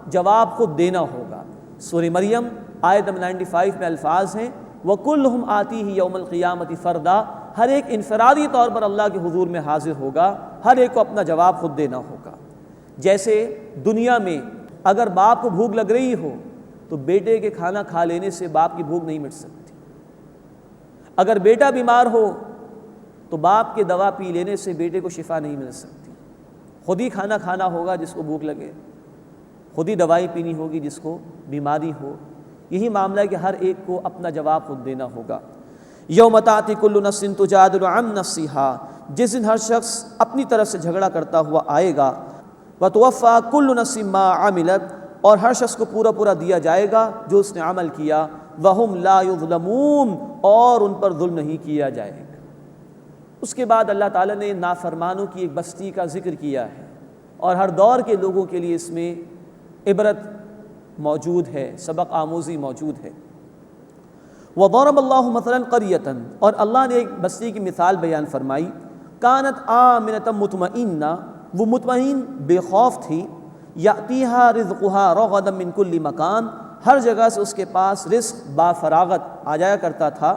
C: جواب خود دینا ہوگا۔ سورہ مریم آیت نمبر 95 میں الفاظ ہیں وَكُلُّهُمْ آتِيهِ يَوْمَ الْقِيَامَةِ فَرْدًا، ہر ایک انفرادی طور پر اللہ کے حضور میں حاضر ہوگا، ہر ایک کو اپنا جواب خود دینا ہوگا۔ جیسے دنیا میں اگر باپ کو بھوک لگ رہی ہو تو بیٹے کے کھانا کھا لینے سے باپ کی بھوک نہیں مٹ سکتی، اگر بیٹا بیمار ہو تو باپ کے دوا پی لینے سے بیٹے کو شفا نہیں مل سکتی، خود ہی کھانا کھانا ہوگا جس کو بھوک لگے، خود ہی دوائی پینی ہوگی جس کو بیماری ہو۔ یہی معاملہ ہے کہ ہر ایک کو اپنا جواب خود دینا ہوگا۔ یوم تأتی کل نفس تجادل عن نفسہا، جس دن ہر شخص اپنی طرف سے جھگڑا کرتا ہوا آئے گا، وتوفی کل نفس ما عملت، اور ہر شخص کو پورا پورا دیا جائے گا جو اس نے عمل کیا، وہم لا یظلمون، اور ان پر ظلم نہیں کیا جائے گا۔ اس کے بعد اللہ تعالیٰ نے نافرمانوں کی ایک بستی کا ذکر کیا ہے، اور ہر دور کے لوگوں کے لیے اس میں عبرت موجود ہے، سبق آموزی موجود ہے۔ وضرب اللہ مثلا قریۃ، اور اللہ نے ایک بستی کی مثال بیان فرمائی، کانت آمنۃ مطمئنہ، وہ مطمئن بے خوف تھی، یأتیہا رزقہا رغدا من کل مکان، ہر جگہ سے اس کے پاس رزق با فراغت آ جایا کرتا تھا۔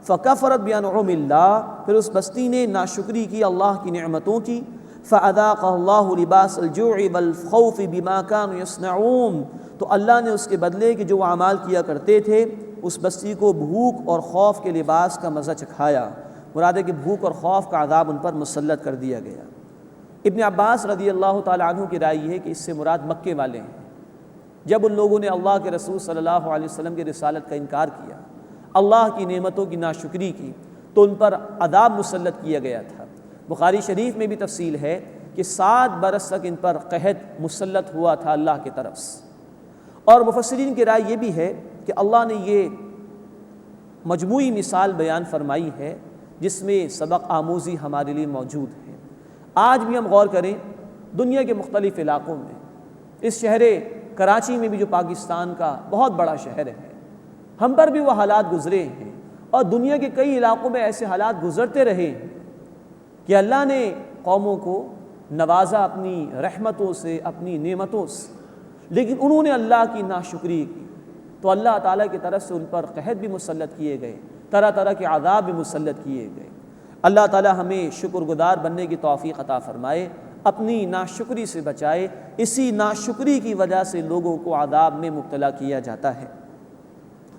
C: فکفرت بانعم اللہ، پھر اس بستی نے ناشکری کی اللہ کی نعمتوں کی۔ فاذاقها اللہ لباس الجوع والخوف بما كانوا يصنعون، تو اللہ نے اس کے بدلے کہ جو وہ اعمال کیا کرتے تھے اس بستی کو بھوک اور خوف کے لباس کا مزہ چکھایا۔ مراد ہے کہ بھوک اور خوف کا عذاب ان پر مسلط کر دیا گیا۔ ابن عباس رضی اللہ تعالی عنہ کی رائے یہ ہے کہ اس سے مراد مکے والے ہیں۔ جب ان لوگوں نے اللہ کے رسول صلی اللہ علیہ وسلم کی رسالت کا انکار کیا، اللہ کی نعمتوں کی ناشکری کی، تو ان پر عذاب مسلط کیا گیا تھا۔ بخاری شریف میں بھی تفصیل ہے کہ 7 برس تک ان پر قحط مسلط ہوا تھا اللہ کی طرف سے۔ اور مفسرین کی رائے یہ بھی ہے کہ اللہ نے یہ مجموعی مثال بیان فرمائی ہے جس میں سبق آموزی ہمارے لیے موجود ہے۔ آج بھی ہم غور کریں، دنیا کے مختلف علاقوں میں، اس شہر کراچی میں بھی جو پاکستان کا بہت بڑا شہر ہے، ہم پر بھی وہ حالات گزرے ہیں، اور دنیا کے کئی علاقوں میں ایسے حالات گزرتے رہے کہ اللہ نے قوموں کو نوازا اپنی رحمتوں سے، اپنی نعمتوں سے، لیکن انہوں نے اللہ کی ناشکری کی تو اللہ تعالیٰ کی طرف سے ان پر قحط بھی مسلط کیے گئے، طرح طرح کے عذاب بھی مسلط کیے گئے۔ اللہ تعالیٰ ہمیں شکر گزار بننے کی توفیق عطا فرمائے، اپنی ناشکری سے بچائے۔ اسی ناشکری کی وجہ سے لوگوں کو عذاب میں مبتلا کیا جاتا ہے۔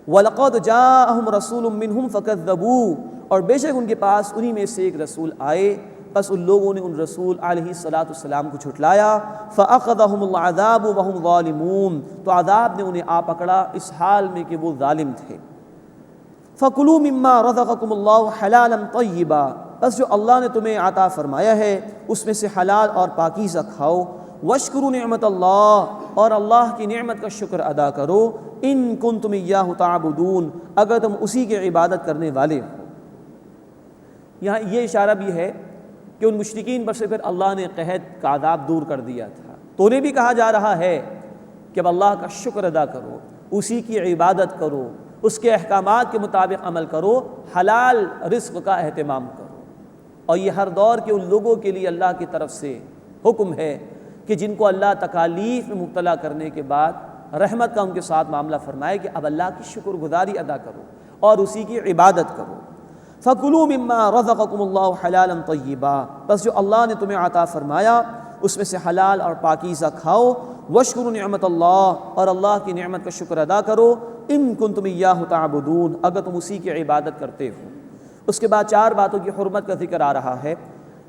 C: وَلَقَدْ جَاءَهُمْ رَسُولٌ مِّنْهُمْ فَكَذَّبُوا، اور بے شک ان کے پاس انہی میں سے ایک رسول آئے، بس ان لوگوں نے ان رسول علیہ السلام کو جھٹلایا۔ فَأَخَذَهُمُ الْعَذَابُ وَهُمْ ظَالِمُونَ، تو عذاب نے انہیں آ پکڑا اس حال میں کہ وہ ظالم تھے۔ فَكُلُوا مِمَّا رَزَقَكُمُ اللَّهُ حَلَالًا طَيِّبًا، بس جو اللہ نے تمہیں عطا فرمایا ہے اس میں سے حلال اور پاکیزہ کھاؤ۔ وَاشْكُرُوا نِعْمَتَ اللَّهِ، اور اللہ کی نعمت کا شکر ادا کرو۔ إِن كُنتُمْ إِيَّاهُ تَعْبُدُونَ، اگر تم اسی کی عبادت کرنے والے ہو۔ یہاں یہ اشارہ بھی ہے کہ ان مشرکین پر سے پھر اللہ نے قحط کا عذاب دور کر دیا تھا، تو انہیں بھی کہا جا رہا ہے کہ اب اللہ کا شکر ادا کرو، اسی کی عبادت کرو، اس کے احکامات کے مطابق عمل کرو، حلال رزق کا اہتمام کرو۔ اور یہ ہر دور کے ان لوگوں کے لیے اللہ کی طرف سے حکم ہے کہ جن کو اللہ تکالیف میں مبتلا کرنے کے بعد رحمت کا ان کے ساتھ معاملہ فرمائے کہ اب اللہ کی شکر گزاری ادا کرو اور اسی کی عبادت کرو۔ فَكُلُوا مِمَّا رَزَقَكُمُ اللَّهُ حَلَالًا طَيِّبًا، بس جو اللہ نے تمہیں عطا فرمایا اس میں سے حلال اور پاکیزہ کھاؤ۔ وَاشْكُرُوا نِعْمَتَ اللَّهِ، اور اللہ کی نعمت کا شکر ادا کرو۔ إِن كُنتُمْ إِيَّاهُ تَعْبُدُونَ، اگر تم اسی کی عبادت کرتے ہو۔ اس کے بعد 4 باتوں کی حرمت کا ذکر آ رہا ہے۔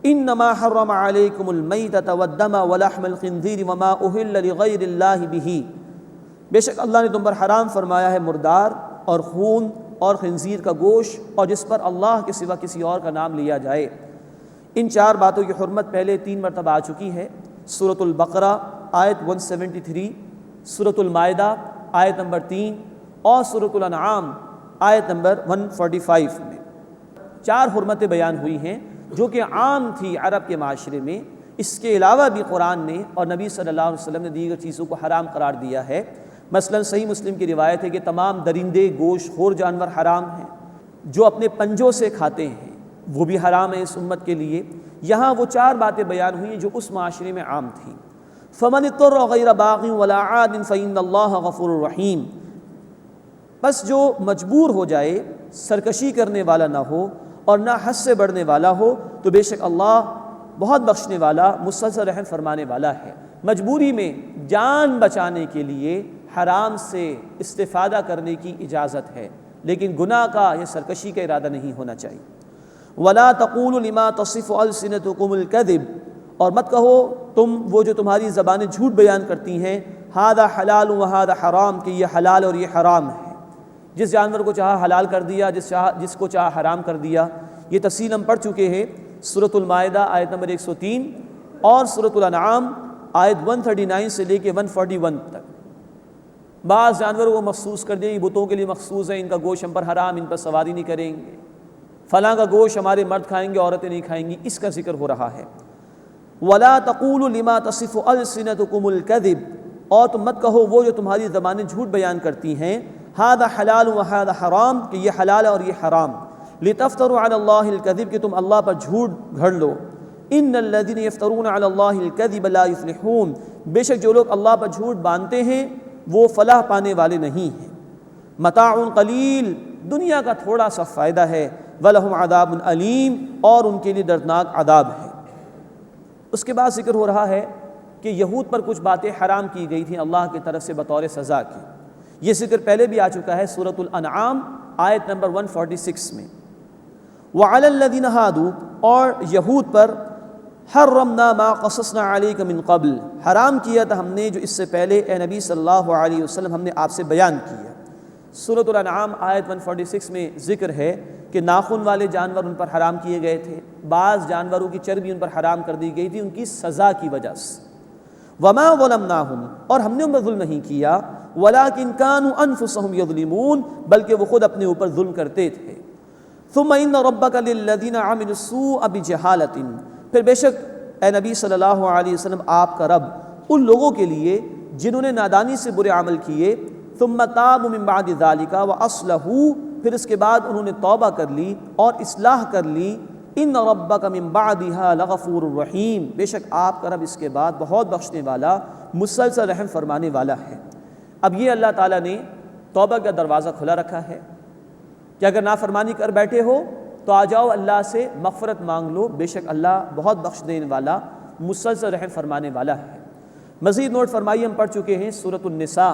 C: إِنَّمَا حَرَّمَ عَلَيْكُمُ الْمَيْتَةَ وَالدَّمَ وَلَحْمَ الْخِنْزِيرِ وَمَا أُهِلَّ لِغَيْرِ اللَّهِ بِهِ، بے شک اللہ نے تم پر حرام فرمایا ہے مردار اور خون اور خنزیر کا گوشت اور جس پر اللہ کے سوا کسی اور کا نام لیا جائے۔ ان 4 باتوں کی حرمت پہلے 3 مرتبہ آ چکی ہے، سورۃ البقرہ آیت 173، سورۃ المائدہ آیت نمبر 3 اور سورۃ الانعام آیت نمبر 145 میں 4 حرمتیں بیان ہوئی ہیں جو کہ عام تھی عرب کے معاشرے میں۔ اس کے علاوہ بھی قرآن نے اور نبی صلی اللہ علیہ وسلم نے دیگر چیزوں کو حرام قرار دیا ہے۔ مثلا صحیح مسلم کی روایت ہے کہ تمام درندے گوشت خور جانور حرام ہیں، جو اپنے پنجوں سے کھاتے ہیں وہ بھی حرام ہے اس امت کے لیے۔ یہاں وہ 4 باتیں بیان ہوئی ہیں جو اس معاشرے میں عام تھیں۔ فَمَنِ اضْطُرَّ غَيْرَ بَاغٍ وَلَا عَادٍ فَإِنَّ اللَّهَ غَفُورٌ رَحِيمٌ، بس جو مجبور ہو جائے، سرکشی کرنے والا نہ ہو اور نہ حد سے بڑھنے والا ہو، تو بے شک اللہ بہت بخشنے والا مسلسل رحم فرمانے والا ہے۔ مجبوری میں جان بچانے کے لیے حرام سے استفادہ کرنے کی اجازت ہے، لیکن گناہ کا یا سرکشی کا ارادہ نہیں ہونا چاہیے۔ وَلَا تَقُولُوا لِمَا تَصِفُ أَلْسِنَتُكُمُ الْكَذِبَ، اور مت کہو تم وہ جو تمہاری زبانیں جھوٹ بیان کرتی ہیں، ہذا حلال وہذا حرام، کہ یہ حلال اور یہ حرام ہے۔ جس جانور کو چاہا حلال کر دیا، جس کو چاہا حرام کر دیا۔ یہ تفصیل ہم پڑھ چکے ہیں سورۃ المائدہ آیت نمبر 103 اور سورۃ الانعام آیت 139 سے لے کے 141 تک۔ بعض جانوروں کو مخصوص کر دیا، یہ بتوں کے لیے مخصوص ہے، ان کا گوشت ہم پر حرام، ان پر سواری نہیں کریں گے، فلاں کا گوشت ہمارے مرد کھائیں گے، عورتیں نہیں کھائیں گی، اس کا ذکر ہو رہا ہے۔ وَلَا تَقُولُوا لِمَا تَصِفُ أَلْسِنَتُكُمُ الْكَذِبَ، اور تم مت کہو وہ جو تمہاری زبانیں جھوٹ بیان کرتی ہیں، ہذا حلال وہذا حرام، کہ یہ حلال ہے اور یہ حرام، لِتَفْتَرُوا عَلَى اللَّهِ الْكَذِبَ، کہ تم اللہ پر جھوٹ گھڑ لو۔ إِنَّ الَّذِينَ يَفْتَرُونَ عَلَى اللَّهِ الْكَذِبَ لَا يُفْلِحُونَ، بے شک جو لوگ اللہ پر جھوٹ باندھتے ہیں وہ فلاح پانے والے نہیں ہیں۔ متاع قلیل، دنیا کا تھوڑا سا فائدہ ہے، وَلَهُمْ عَذَابٌ أَلِيمٌ، اور ان کے لیے دردناک عذاب ہے۔ اس کے بعد ذکر ہو رہا ہے کہ یہود پر کچھ باتیں حرام کی گئی تھیں اللہ کی طرف سے بطور سزا کی۔ یہ ذکر پہلے بھی آ چکا ہے سورۃ الانعام آیت نمبر 146 میں۔ وَعَلَى الَّذِينَ هَادُوا، اور یہود پر حرمنا ما قصصنا علیک من قبل، حرام کیا تھا ہم نے جو اس سے پہلے اے نبی صلی اللہ علیہ وسلم ہم نے آپ سے بیان کیا۔ سورۃ الانعام آیت 146 میں ذکر ہے کہ ناخن والے جانور ان پر حرام کیے گئے تھے، بعض جانوروں کی چربی ان پر حرام کر دی گئی تھی ان کی سزا کی وجہ سے۔ وما ظلمناہم، اور ہم نے ان پر ظلم نہیں کیا، ولکن کانوا انفسہم یظلمون، بلکہ وہ خود اپنے اوپر ظلم کرتے تھے۔ ثم ان ربک للذین عملوا السوء بجہالۃ، پھر بے شک اے نبی صلی اللہ علیہ وسلم آپ کا رب ان لوگوں کے لیے جنہوں نے نادانی سے برے عمل کیے، ثم تابوا من بعد ذلک واصلحوا، پھر اس کے بعد انہوں نے توبہ کر لی اور اصلاح کر لی، ان ربک من بعدها لغفور الرحیم، بے شک آپ کا رب اس کے بعد بہت بخشنے والا، مسلسل رحم فرمانے والا ہے۔ اب یہ اللہ تعالیٰ نے توبہ کا دروازہ کھلا رکھا ہے کہ اگر نافرمانی کر بیٹھے ہو تو آ جاؤ اللہ سے مغفرت مانگ لو، بے شک اللہ بہت بخش دینے والا، مسلسل رحم فرمانے والا ہے۔ مزید نوٹ فرمائیے، ہم پڑھ چکے ہیں سورۃ النساء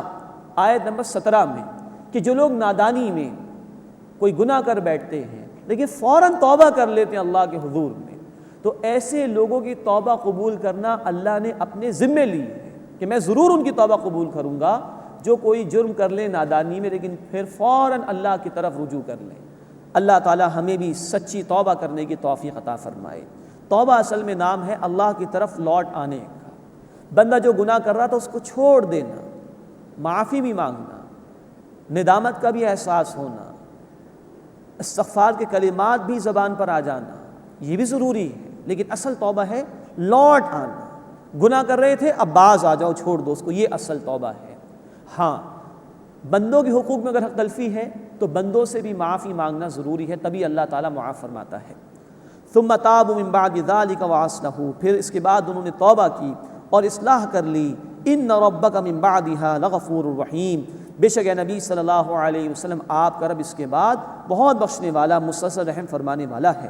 C: آیت نمبر 17 میں کہ جو لوگ نادانی میں کوئی گناہ کر بیٹھتے ہیں لیکن فوراً توبہ کر لیتے ہیں اللہ کے حضور میں، تو ایسے لوگوں کی توبہ قبول کرنا اللہ نے اپنے ذمے لی ہے کہ میں ضرور ان کی توبہ قبول کروں گا، جو کوئی جرم کر لیں نادانی میں لیکن پھر فوراً اللہ کی طرف رجوع کر لیں۔ اللہ تعالی ہمیں بھی سچی توبہ کرنے کی توفیق عطا فرمائے۔ توبہ اصل میں نام ہے اللہ کی طرف لوٹ آنے کا۔ بندہ جو گناہ کر رہا تھا اس کو چھوڑ دینا، معافی بھی مانگنا، ندامت کا بھی احساس ہونا، استغفار کے کلمات بھی زبان پر آ جانا، یہ بھی ضروری ہے، لیکن اصل توبہ ہے لوٹ آنا۔ گناہ کر رہے تھے اب باز آ جاؤ، چھوڑ دو اس کو، یہ اصل توبہ ہے۔ ہاں بندوں کے حقوق میں اگر حق تلفی ہے تو بندوں سے بھی معافی مانگنا ضروری ہے، تبھی اللہ تعالیٰ معاف فرماتا ہے۔ ثم تابوا من بعد ذلك واصلحوا، پھر اس کے بعد انہوں نے توبہ کی اور اصلاح کر لی۔ ان ربک من بعدها لغفور الرحیم، بے شک اے نبی صلی اللہ علیہ وسلم آپ کا رب اس کے بعد بہت بخشنے والا، مسلسل رحم فرمانے والا ہے۔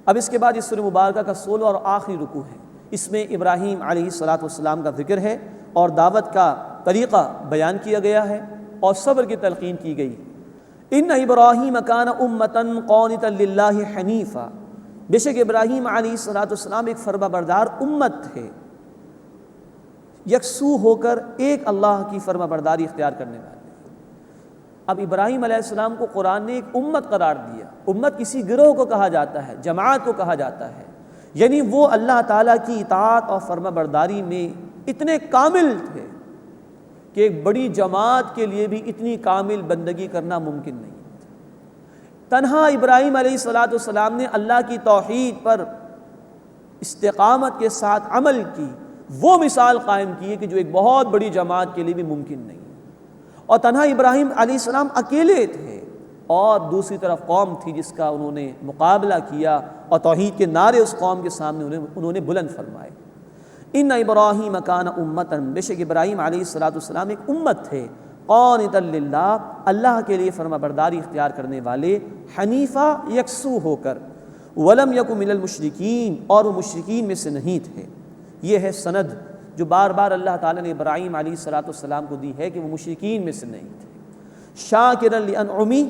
C: اب اس کے بعد اس سورہ مبارکہ کا 16 اور آخری رکوع ہے، اس میں ابراہیم علیہ السلام کا ذکر ہے اور دعوت کا طریقہ بیان کیا گیا ہے اور صبر کی تلقین کی گئی۔ ان ابراہیم کان امۃ قانتا للہ حنیفا، بے شک ابراہیم علیہ السلام ایک فرما بردار امت تھے، یکسو ہو کر ایک اللہ کی فرما برداری اختیار کرنے والے۔ اب ابراہیم علیہ السلام کو قرآن نے ایک امت قرار دیا۔ امت کسی گروہ کو کہا جاتا ہے، جماعت کو کہا جاتا ہے، یعنی وہ اللہ تعالیٰ کی اطاعت اور فرما برداری میں اتنے کامل تھے کہ ایک بڑی جماعت کے لیے بھی اتنی کامل بندگی کرنا ممکن نہیں تھا۔ تنہا ابراہیم علیہ السلام نے اللہ کی توحید پر استقامت کے ساتھ عمل کی، وہ مثال قائم کی ہے کہ جو ایک بہت بڑی جماعت کے لیے بھی ممکن نہیں۔ اور تنہا ابراہیم علیہ السلام اکیلے تھے اور دوسری طرف قوم تھی جس کا انہوں نے مقابلہ کیا اور توحید کے نعرے اس قوم کے سامنے انہوں نے بلند فرمائے۔ ان ابراہیم کان امۃ، بے شک ابراہیم علیہ السلام ایک امت تھے، قانتا للہ، اللہ کے لیے فرما برداری اختیار کرنے والے، حنیفہ، یکسو ہو کر، ولم یک من المشرکین، اور وہ مشرکین میں سے نہیں تھے۔ یہ ہے سند جو بار بار اللہ تعالیٰ نے ابراہیم علیہ السلام کو دی ہے کہ وہ مشرکین میں سے نہیں تھے۔ شاکرا لانعمہ،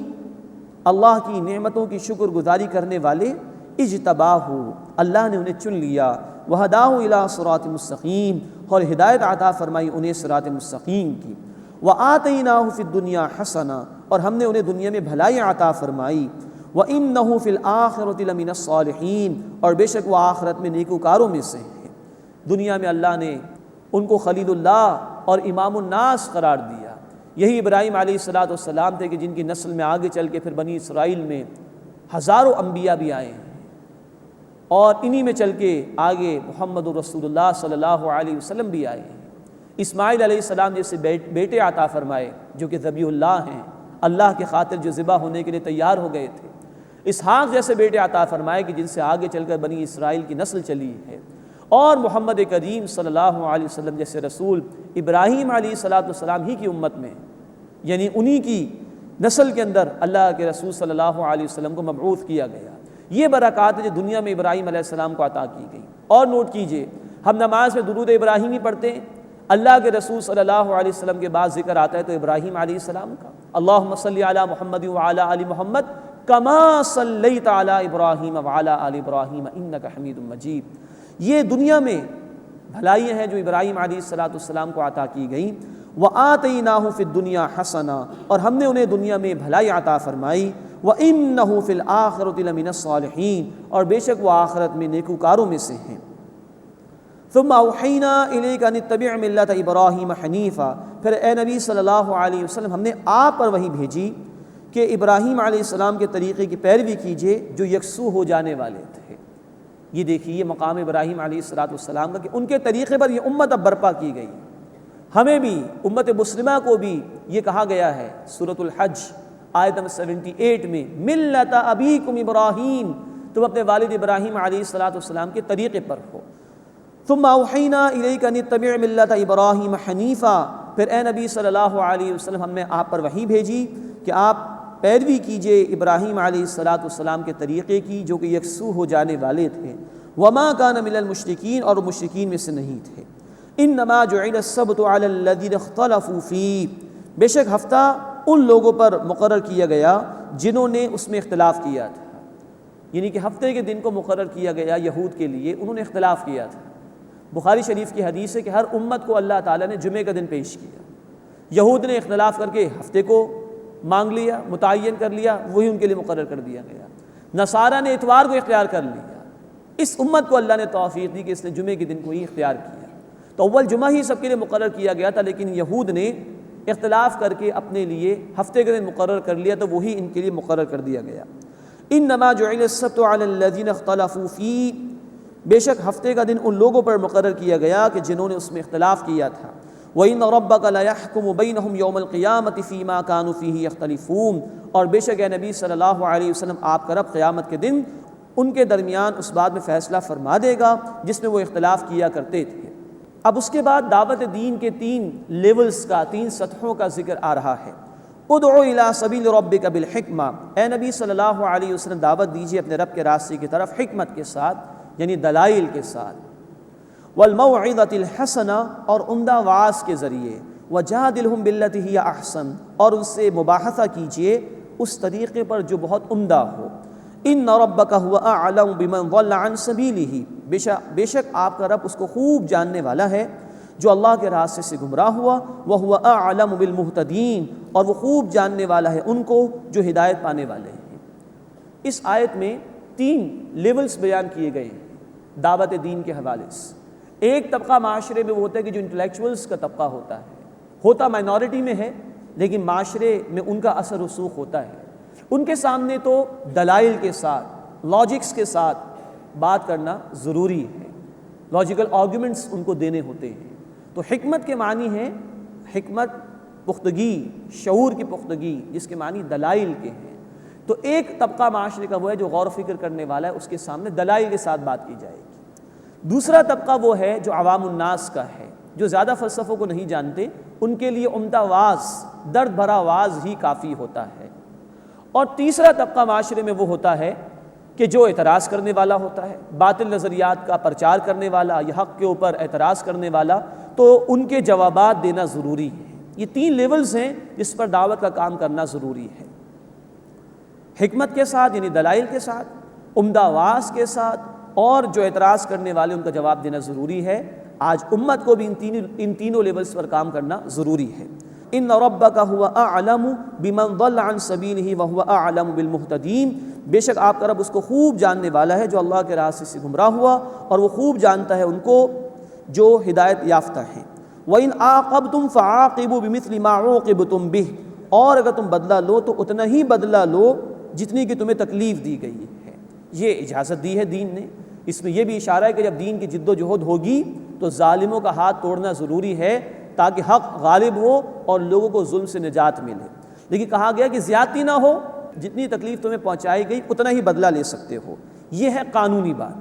C: اللہ کی نعمتوں کی شکر گزاری کرنے والے، اجتباہ، اللہ نے انہیں چن لیا، وہداہ الی صراط مستقیم، اور ہدایت عطا فرمائی انہیں صراط مستقیم کی، وآتیناہ فی الدنیا حسنہ، اور ہم نے انہیں دنیا میں بھلائی عطا فرمائی، وانہ فی الآخرۃ لمن الصالحین، اور بے شک وہ آخرت میں نیکوکاروں میں سے ہیں۔ دنیا میں اللہ نے ان کو خلیل اللہ اور امام الناس قرار دیا۔ یہی ابراہیم علیہ السلام تھے کہ جن کی نسل میں آگے چل کے پھر بنی اسرائیل میں ہزاروں انبیاء بھی آئے ہیں، اور انہی میں چل کے آگے محمد رسول اللہ صلی اللہ علیہ وسلم بھی آئے ہیں۔ اسماعیل علیہ السلام جیسے بیٹے عطا فرمائے جو کہ ذبیح اللہ ہیں، اللہ کی خاطر جو ذبح ہونے کے لیے تیار ہو گئے تھے۔ اسحاق جیسے بیٹے عطا فرمائے کہ جن سے آگے چل کر بنی اسرائیل کی نسل چلی ہے، اور محمد کریم صلی اللہ علیہ وسلم جیسے رسول ابراہیم علیہ السلام ہی کی امت میں، یعنی انہی کی نسل کے اندر اللہ کے رسول صلی اللہ علیہ وسلم کو مبعوث کیا گیا۔ یہ برکات ہے جو دنیا میں ابراہیم علیہ السلام کو عطا کی گئی۔ اور نوٹ کیجئے، ہم نماز میں درود ابراہیمی پڑھتے ہیں، اللہ کے رسول صلی اللہ علیہ وسلم کے بعد ذکر آتا ہے تو ابراہیم علیہ السلام کا، اللہم صلی علی محمد وعلی آل محمد کما صلیت علی ابراہیم وعلی آل ابراہیم انک حمید مجید۔ یہ دنیا میں بھلائیاں ہیں جو ابراہیم علیہ السلام کو عطا کی گئیں۔ وآتیناہ فی الدنیا حسنہ، اور ہم نے انہیں دنیا میں بھلائی عطا فرمائی، وانہ فی الآخرۃ لمن الصالحین، اور بے شک وہ آخرت میں نیکوکاروں میں سے ہیں۔ ثم اوحینا الیک ان اتبع ملت ابراہیم حنیفا، پھر اے نبی صلی اللہ علیہ وسلم ہم نے آپ پر وحی بھیجی کہ ابراہیم علیہ السلام کے طریقے کی پیروی کیجیے جو یکسو ہو جانے والے تھے۔ یہ دیکھیے یہ مقام ابراہیم علیہ السلام کا کہ ان کے طریقے پر یہ امت اب برپا کی گئی۔ ہمیں بھی، امت مسلمہ کو بھی یہ کہا گیا ہے، سورۃ الحج آیت نمبر 78 میں ملت ابیکم ابراہیم، تم اپنے والد ابراہیم علیہ السلام کے طریقے پر ہو۔ ثم اوحینا الیک ان اتبع ملت ابراہیم حنیفا، پھر اے نبی صلی اللہ علیہ وسلم ہم نے آپ پر وحی بھیجی کہ آپ پیروی کیجئے ابراہیم علیہ السلام کے طریقے کی جو کہ یکسو ہو جانے والے تھے۔ وما کان من المشرکین، اور مشرکین میں سے نہیں تھے۔ انما جعل السبت علی الذین اختلفوا فیہ، بے شک ہفتہ ان لوگوں پر مقرر کیا گیا جنہوں نے اس میں اختلاف کیا تھا، یعنی کہ ہفتے کے دن کو مقرر کیا گیا یہود کے لیے، انہوں نے اختلاف کیا تھا۔ بخاری شریف کی حدیث ہے کہ ہر امت کو اللہ تعالیٰ نے جمعے کا دن پیش کیا، یہود نے اختلاف کر کے ہفتے کو مانگ لیا، متعین کر لیا، وہی ان کے لیے مقرر کر دیا گیا۔ نصارہ نے اتوار کو اختیار کر لیا، اس امت کو اللہ نے توفیق دی کہ اس نے جمعے کے دن کو ہی اختیار کیا، تو اول جمعہ ہی سب کے لیے مقرر کیا گیا تھا، لیکن یہود نے اختلاف کر کے اپنے لیے ہفتے کے دن مقرر کر لیا، تو وہی ان کے لیے مقرر کر دیا گیا۔ انما جعل السبت علی الذین اختلفوا فیہ، بے شک ہفتے کا دن ان لوگوں پر مقرر کیا گیا کہ جنہوں نے اس میں اختلاف کیا تھا۔ وَإِنَّ رَبَّكَ لَيَحْكُمُ بَيْنَهُمْ يَوْمَ الْقِيَامَةِ فِي مَا كَانُوا فِيهِ يَخْتَلِفُونَ، اور بے شک اے نبی صلی اللہ علیہ وسلم آپ کا رب قیامت کے دن ان کے درمیان اس بات میں فیصلہ فرما دے گا جس میں وہ اختلاف کیا کرتے تھے۔ اب اس کے بعد دعوت دین کے 3 لیولز کا، 3 سطحوں کا ذکر آ رہا ہے۔ ادعو الی سبیل ربک بالحکمہ، اے نبی صلی اللہ علیہ وسلم دعوت دیجیے اپنے رب کے راستے کی طرف حکمت کے ساتھ، یعنی دلائل کے ساتھ، والموعظۃ الحسنہ، اور عمدہ وعظ کے ذریعے، وجادلہم باللتی ہی احسن، اور ان سے مباحثہ کیجیے اس طریقے پر جو بہت عمدہ ہو۔ ان ربک هو اعلم بمن ضل عن سبیلہ، بے شک آپ کا رب اس کو خوب جاننے والا ہے جو اللہ کے راستے سے گمراہ ہوا، وہو اعلم بالمہتدین، اور وہ خوب جاننے والا ہے ان کو جو ہدایت پانے والے ہیں۔ اس آیت میں 3 لیولز بیان کیے گئے ہیں دعوت دین کے حوالے سے۔ ایک طبقہ معاشرے میں وہ ہوتا ہے کہ جو انٹلیکچوئلز کا طبقہ ہوتا مائنورٹی میں ہے، لیکن معاشرے میں ان کا اثر رسوخ ہوتا ہے۔ ان کے سامنے تو دلائل کے ساتھ، لاجکس کے ساتھ بات کرنا ضروری ہے، لاجیکل آرگومنٹس ان کو دینے ہوتے ہیں۔ تو حکمت کے معنی ہے، حکمت پختگی، شعور کی پختگی، جس کے معنی دلائل کے ہیں۔ تو ایک طبقہ معاشرے کا وہ ہے جو غور و فکر کرنے والا ہے، اس کے سامنے دلائل کے ساتھ بات کی جائے گی۔ دوسرا طبقہ وہ ہے جو عوام الناس کا ہے، جو زیادہ فلسفوں کو نہیں جانتے، ان کے لیے عمدہ واعظ، درد بھرا واعظ ہی کافی ہوتا ہے۔ اور تیسرا طبقہ معاشرے میں وہ ہوتا ہے کہ جو اعتراض کرنے والا ہوتا ہے، باطل نظریات کا پرچار کرنے والا، یا حق کے اوپر اعتراض کرنے والا، تو ان کے جوابات دینا ضروری ہے۔ یہ 3 لیولز ہیں جس پر دعوت کا کام کرنا ضروری ہے، حکمت کے ساتھ یعنی دلائل کے ساتھ، عمدہ واعظ کے ساتھ، اور جو اعتراض کرنے والے ان کا جواب دینا ضروری ہے۔ آج امت کو بھی ان تینوں لیولز پر کام کرنا ضروری ہے۔ ان ربک هو اعلم بمن ضل عن سبیلہ وهو اعلم بالمہتدین، بے شک آپ کا رب اس کو خوب جاننے والا ہے جو اللہ کے راستے سے گمراہ ہوا، اور وہ خوب جانتا ہے ان کو جو ہدایت یافتہ ہیں۔ وَإِنْ عَاقَبْتُمْ فَعَاقِبُوا بِمِثْلِ مَا عُوقِبْتُمْ بِهِ، اور اگر تم بدلہ لو تو اتنا ہی بدلہ لو جتنی کہ تمہیں تکلیف دی گئی ہے۔ یہ اجازت دی ہے دین نے۔ اس میں یہ بھی اشارہ ہے کہ جب دین کی جد و جہد ہوگی تو ظالموں کا ہاتھ توڑنا ضروری ہے تاکہ حق غالب ہو اور لوگوں کو ظلم سے نجات ملے۔ لیکن کہا گیا کہ زیادتی نہ ہو، جتنی تکلیف تمہیں پہنچائی گئی اتنا ہی بدلہ لے سکتے ہو۔ یہ ہے قانونی بات۔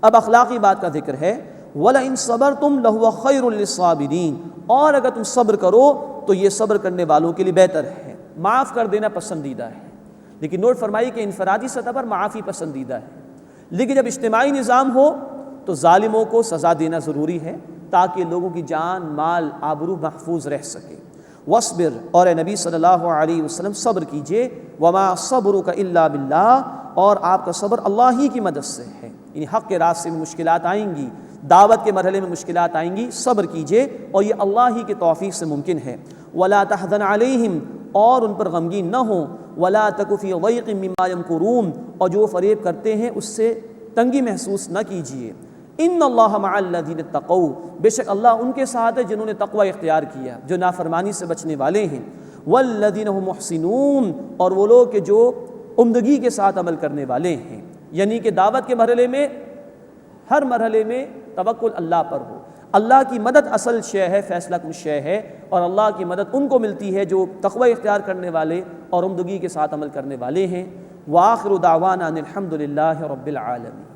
C: اب اخلاقی بات کا ذکر ہے، وَلَئِن صَبَرْتُمْ لَهُوَ خَيْرٌ لِّلصَّابِرِينَ، اور اگر تم صبر کرو تو یہ صبر کرنے والوں کے لیے بہتر ہے۔ معاف کر دینا پسندیدہ ہے، لیکن نوٹ فرمائی کہ انفرادی سطح پر معافی پسندیدہ ہے، لیکن جب اجتماعی نظام ہو تو ظالموں کو سزا دینا ضروری ہے تاکہ لوگوں کی جان، مال، آبرو محفوظ رہ سکے۔ وَاصْبِرْ، اور اے نبی صلی اللہ علیہ وسلم صبر کیجئے، وَمَا صَبْرُكَ إِلَّا بِاللَّهِ، اور آپ کا صبر اللہ ہی کی مدد سے ہے۔ یعنی حق کے راستے میں مشکلات آئیں گی، دعوت کے مرحلے میں مشکلات آئیں گی، صبر کیجئے، اور یہ اللہ ہی کی توفیق سے ممکن ہے۔ وَلَا تَحْزَنْ عَلَيْهِمْ، اور ان پر غمگین نہ ہوں، وَلَا تَكُ فِي ضَيْقٍ مِّمَّا يَمْكُرُونَ، اور جو فریب کرتے ہیں اس سے تنگی محسوس نہ کیجئے۔ ان اللہ مع الذین اتقوا، بے شک اللہ ان کے ساتھ ہے جنہوں نے تقوی اختیار کیا، جو نافرمانی سے بچنے والے ہیں۔ والذین هم محسنون، اور وہ لوگ کہ جو عمدگی کے ساتھ عمل کرنے والے ہیں، یعنی کہ دعوت کے مرحلے میں ہر مرحلے میں توکل اللہ پر ہو، اللہ کی مدد اصل شے ہے، فیصلہ کن شے ہے، اور اللہ کی مدد ان کو ملتی ہے جو تقوی اختیار کرنے والے اور عمدگی کے ساتھ عمل کرنے والے ہیں۔ وآخر دعوانا ان الحمد للہ رب العالمین۔